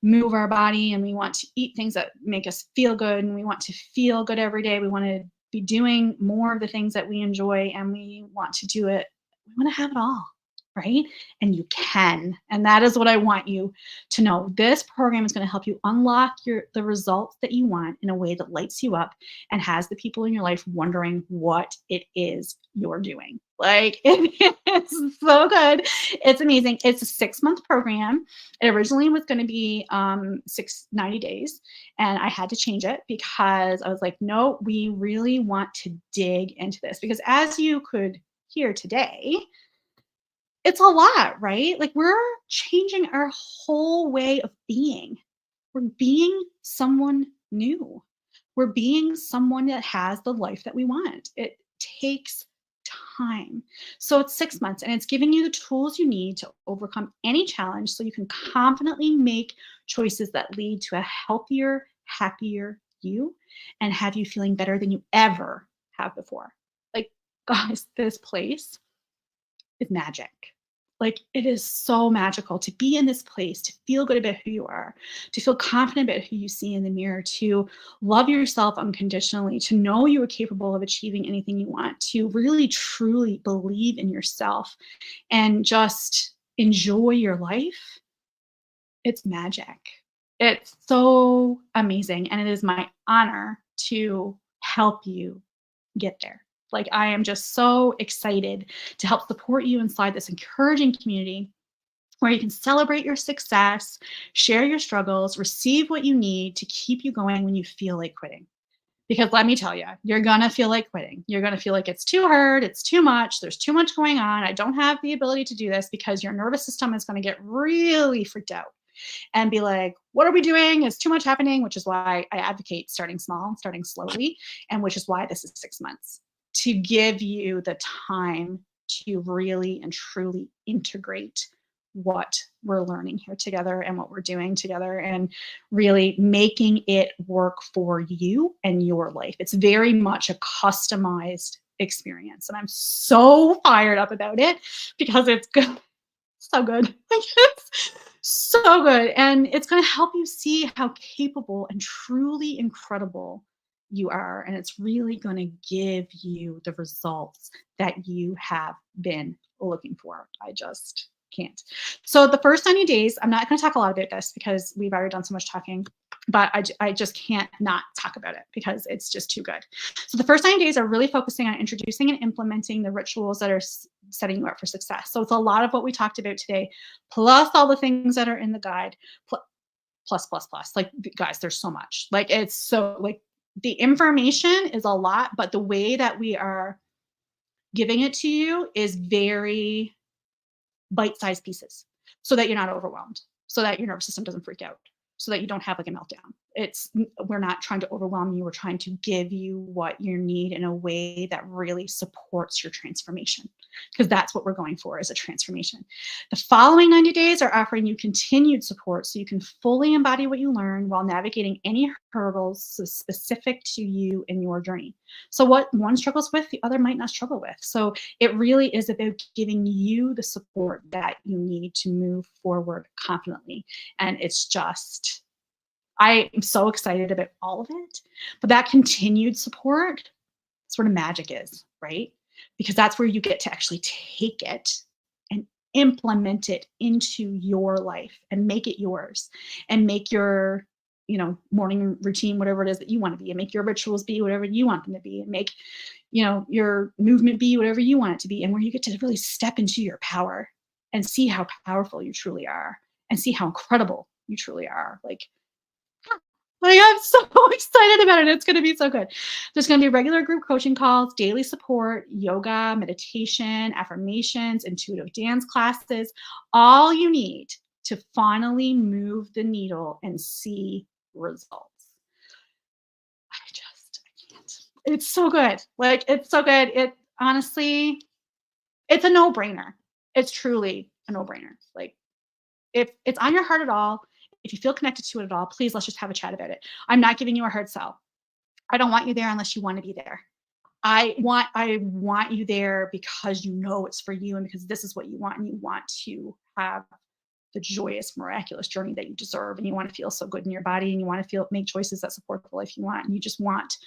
move our body, and we want to eat things that make us feel good, and we want to feel good every day. We want to be doing more of the things that we enjoy, and we want to do it. We want to have it all, right? And you can. And that is what I want you to know. This program is going to help you unlock the results that you want in a way that lights you up and has the people in your life wondering what it is you're doing. Like, it is so good. It's amazing. It's a 6-month program. It originally was going to be 90 days. And I had to change it because I was like, no, we really want to dig into this. Because as you could hear today, it's a lot, right? Like, we're changing our whole way of being. We're being someone new. We're being someone that has the life that we want. It takes time. So it's 6 months, and it's giving you the tools you need to overcome any challenge so you can confidently make choices that lead to a healthier, happier you and have you feeling better than you ever have before. Like, guys, this place is magic. Like, it is so magical to be in this place, to feel good about who you are, to feel confident about who you see in the mirror, to love yourself unconditionally, to know you are capable of achieving anything you want, to really truly believe in yourself and just enjoy your life. It's magic. It's so amazing. And it is my honor to help you get there. Like, I am just so excited to help support you inside this encouraging community where you can celebrate your success, share your struggles, receive what you need to keep you going when you feel like quitting. Because let me tell you, you're going to feel like quitting. You're going to feel like it's too hard, it's too much, there's too much going on. I don't have the ability to do this, because your nervous system is going to get really freaked out and be like, what are we doing? It's too much happening, which is why I advocate starting small, starting slowly, and which is why this is 6 months, to give you the time to really and truly integrate what we're learning here together and what we're doing together, and really making it work for you and your life. It's very much a customized experience. And I'm so fired up about it because it's good. So good. It's so good. And it's going to help you see how capable and truly incredible you are. And it's really going to give you the results that you have been looking for. I just can't. So the first 90 days, I'm not going to talk a lot about this because we've already done so much talking, but I just can't not talk about it because it's just too good. So the first 90 days are really focusing on introducing and implementing the rituals that are setting you up for success. So it's a lot of what we talked about today, plus all the things that are in the guide, plus, plus, plus. Like, guys, there's so much. Like, it's so, like, the information is a lot, but the way that we are giving it to you is very bite-sized pieces so that you're not overwhelmed, so that your nervous system doesn't freak out, so that you don't have like a meltdown. We're not trying to overwhelm you. We're trying to give you what you need in a way that really supports your transformation, because that's what we're going for, is a transformation. The following 90 days are offering you continued support so you can fully embody what you learn while navigating any hurdles specific to you and your journey. So what one struggles with, the other might not struggle with. So it really is about giving you the support that you need to move forward confidently. And it's just, I am so excited about all of it. But that continued support is where the magic is, right? Because that's where you get to actually take it and implement it into your life and make it yours, and make your, morning routine whatever it is that you want to be, and make your rituals be whatever you want them to be, and make, your movement be whatever you want it to be, and where you get to really step into your power and see how powerful you truly are and see how incredible you truly are. Like, I'm so excited about it. It's going to be so good. There's going to be regular group coaching calls, daily support, yoga, meditation, affirmations, intuitive dance classes, all you need to finally move the needle and see results. I can't. It's so good. Like, it's so good. It honestly, it's a no-brainer. It's truly a no-brainer. Like, if it's on your heart at all, if you feel connected to it at all, please, let's just have a chat about it. I'm not giving you a hard sell. I don't want you there unless you want to be there. I want you there because you know it's for you, and because this is what you want, and you want to have the joyous, miraculous journey that you deserve, and you want to feel so good in your body, and you want to make choices that support the life you want, and you just want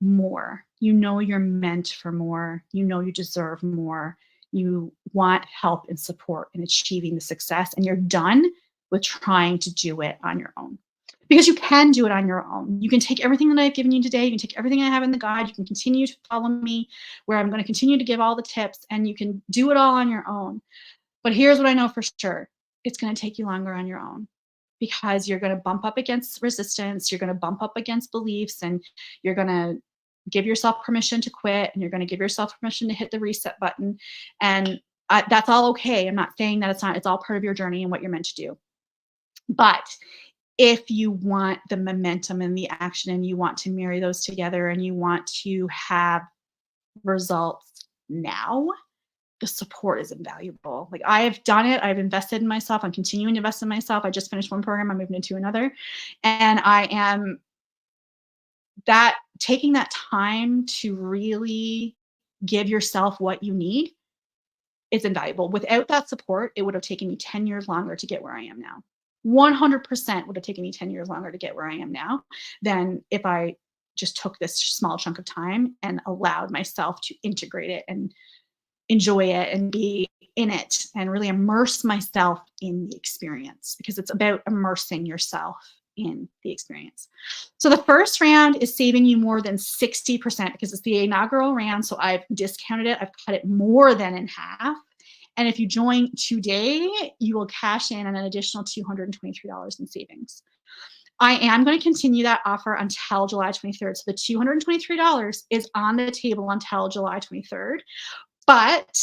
more. You know you're meant for more. You know you deserve more. You want help and support in achieving the success, and you're done with trying to do it on your own. Because you can do it on your own. You can take everything that I've given you today, you can take everything I have in the guide, you can continue to follow me where I'm going to continue to give all the tips, and you can do it all on your own. But here's what I know for sure. It's going to take you longer on your own, because you're going to bump up against resistance, you're going to bump up against beliefs, and you're going to give yourself permission to quit, and you're going to give yourself permission to hit the reset button. And that's all okay. I'm not saying that it's not. It's all part of your journey and what you're meant to do. But if you want the momentum and the action, and you want to marry those together, and you want to have results now, the support is invaluable. Like, I have done it. I've invested in myself. I'm continuing to invest in myself. I just finished one program. I'm moving into another. And I am that taking that time to really give yourself what you need is invaluable. Without that support, it would have taken me 10 years longer to get where I am now. 100% would have taken me 10 years longer to get where I am now than if I just took this small chunk of time and allowed myself to integrate it and enjoy it and be in it and really immerse myself in the experience, because it's about immersing yourself in the experience. So the first round is saving you more than 60% because it's the inaugural round. So I've discounted it. I've cut it more than in half. And if you join today, you will cash in an additional $223 in savings. I am going to continue that offer until July 23rd. So the $223 is on the table until July 23rd. But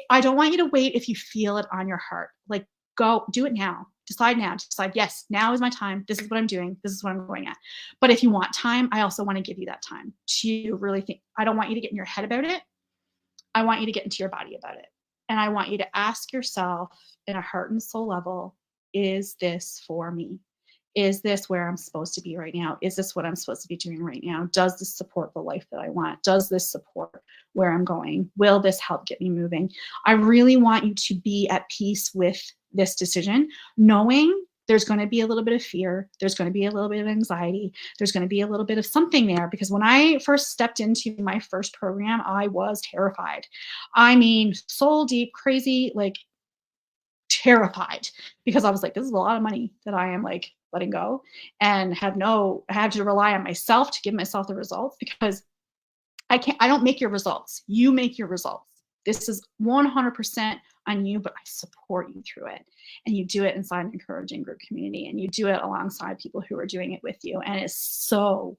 I don't want you to wait if you feel it on your heart. Like, go do it now. Decide now. Decide, yes, now is my time. This is what I'm doing. This is what I'm going at. But if you want time, I also want to give you that time to really think. I don't want you to get in your head about it. I want you to get into your body about it. And I want you to ask yourself in a heart and soul level, is this for me? Is this where I'm supposed to be right now? Is this what I'm supposed to be doing right now? Does this support the life that I want? Does this support where I'm going? Will this help get me moving? I really want you to be at peace with this decision, knowing there's going to be a little bit of fear. There's going to be a little bit of anxiety. There's going to be a little bit of something there, because when I first stepped into my first program, I was terrified. I mean, soul deep, crazy, like terrified, because I was like, this is a lot of money that I am like letting go, and I had to rely on myself to give myself the results, because I don't make your results. You make your results. This is 100% on you, but I support you through it. And you do it inside an encouraging group community, and you do it alongside people who are doing it with you. And it's so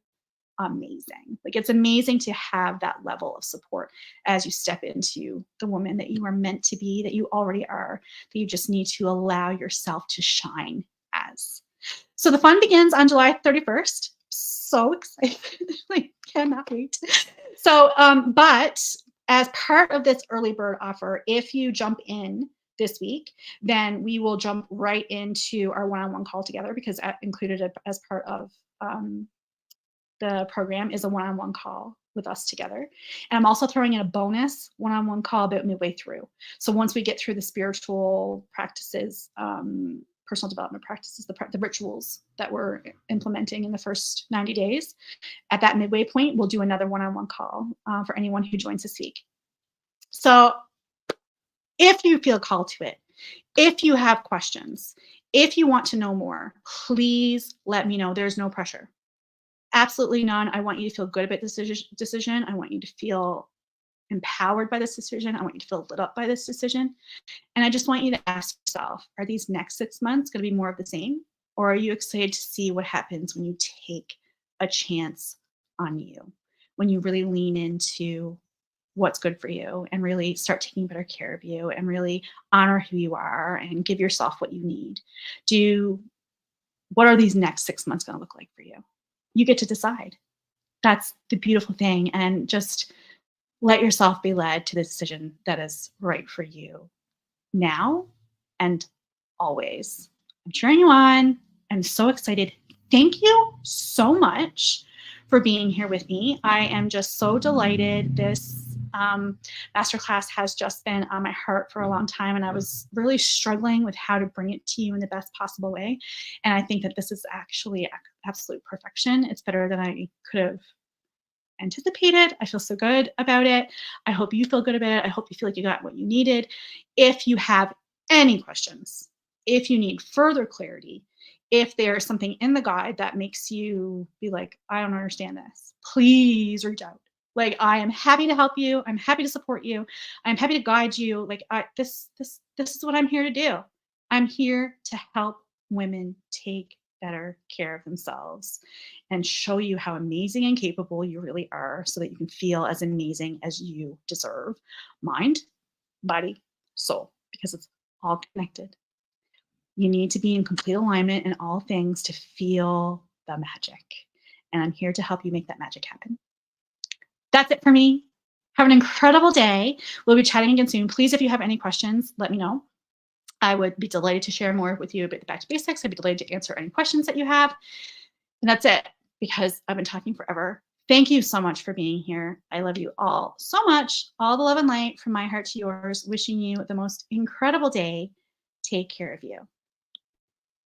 amazing. Like, it's amazing to have that level of support as you step into the woman that you are meant to be, that you already are, that you just need to allow yourself to shine as. So the fun begins on July 31st. So excited. Like, cannot wait. So, but as part of this early bird offer, if you jump in this week, then we will jump right into our one-on-one call together, because included as part of the program is a one-on-one call with us together. And I'm also throwing in a bonus one-on-one call about midway through. So once we get through the spiritual practices, personal development practices, the rituals that we're implementing in the first 90 days, at that midway point, we'll do another one-on-one call for anyone who joins this week. So if you feel called to it, if you have questions, if you want to know more, please let me know. There's no pressure. Absolutely none. I want you to feel good about this decision. I want you to feel empowered by this decision. I want you to feel lit up by this decision. And I just want you to ask yourself, are these next 6 months going to be more of the same? Or are you excited to see what happens when you take a chance on you, when you really lean into what's good for you and really start taking better care of you and really honor who you are and give yourself what you need? What are these next 6 months going to look like for you? You get to decide. That's the beautiful thing. And just let yourself be led to the decision that is right for you now and always. I'm cheering you on. I'm so excited. Thank you so much for being here with me. I am just so delighted. This masterclass has just been on my heart for a long time, and I was really struggling with how to bring it to you in the best possible way. And I think that this is actually absolute perfection. It's better than I could have anticipated. I feel so good about it. I hope you feel good about it. I hope you feel like you got what you needed. If you have any questions, if you need further clarity, if there's something in the guide that makes you be like, I don't understand this, please reach out. Like, I am happy to help you. I'm happy to support you. I'm happy to guide you. Like, this is what I'm here to do. I'm here to help women take better care of themselves and show you how amazing and capable you really are, so that you can feel as amazing as you deserve. Mind, body, soul, because it's all connected. You need to be in complete alignment in all things to feel the magic. And I'm here to help you make that magic happen. That's it for me. Have an incredible day. We'll be chatting again soon. Please, if you have any questions, let me know. I would be delighted to share more with you about the back to basics. I'd be delighted to answer any questions that you have. And that's it. because I've been talking forever. Thank you so much for being here. I love you all so much. All the love and light from my heart to yours. Wishing you the most incredible day. Take care of you.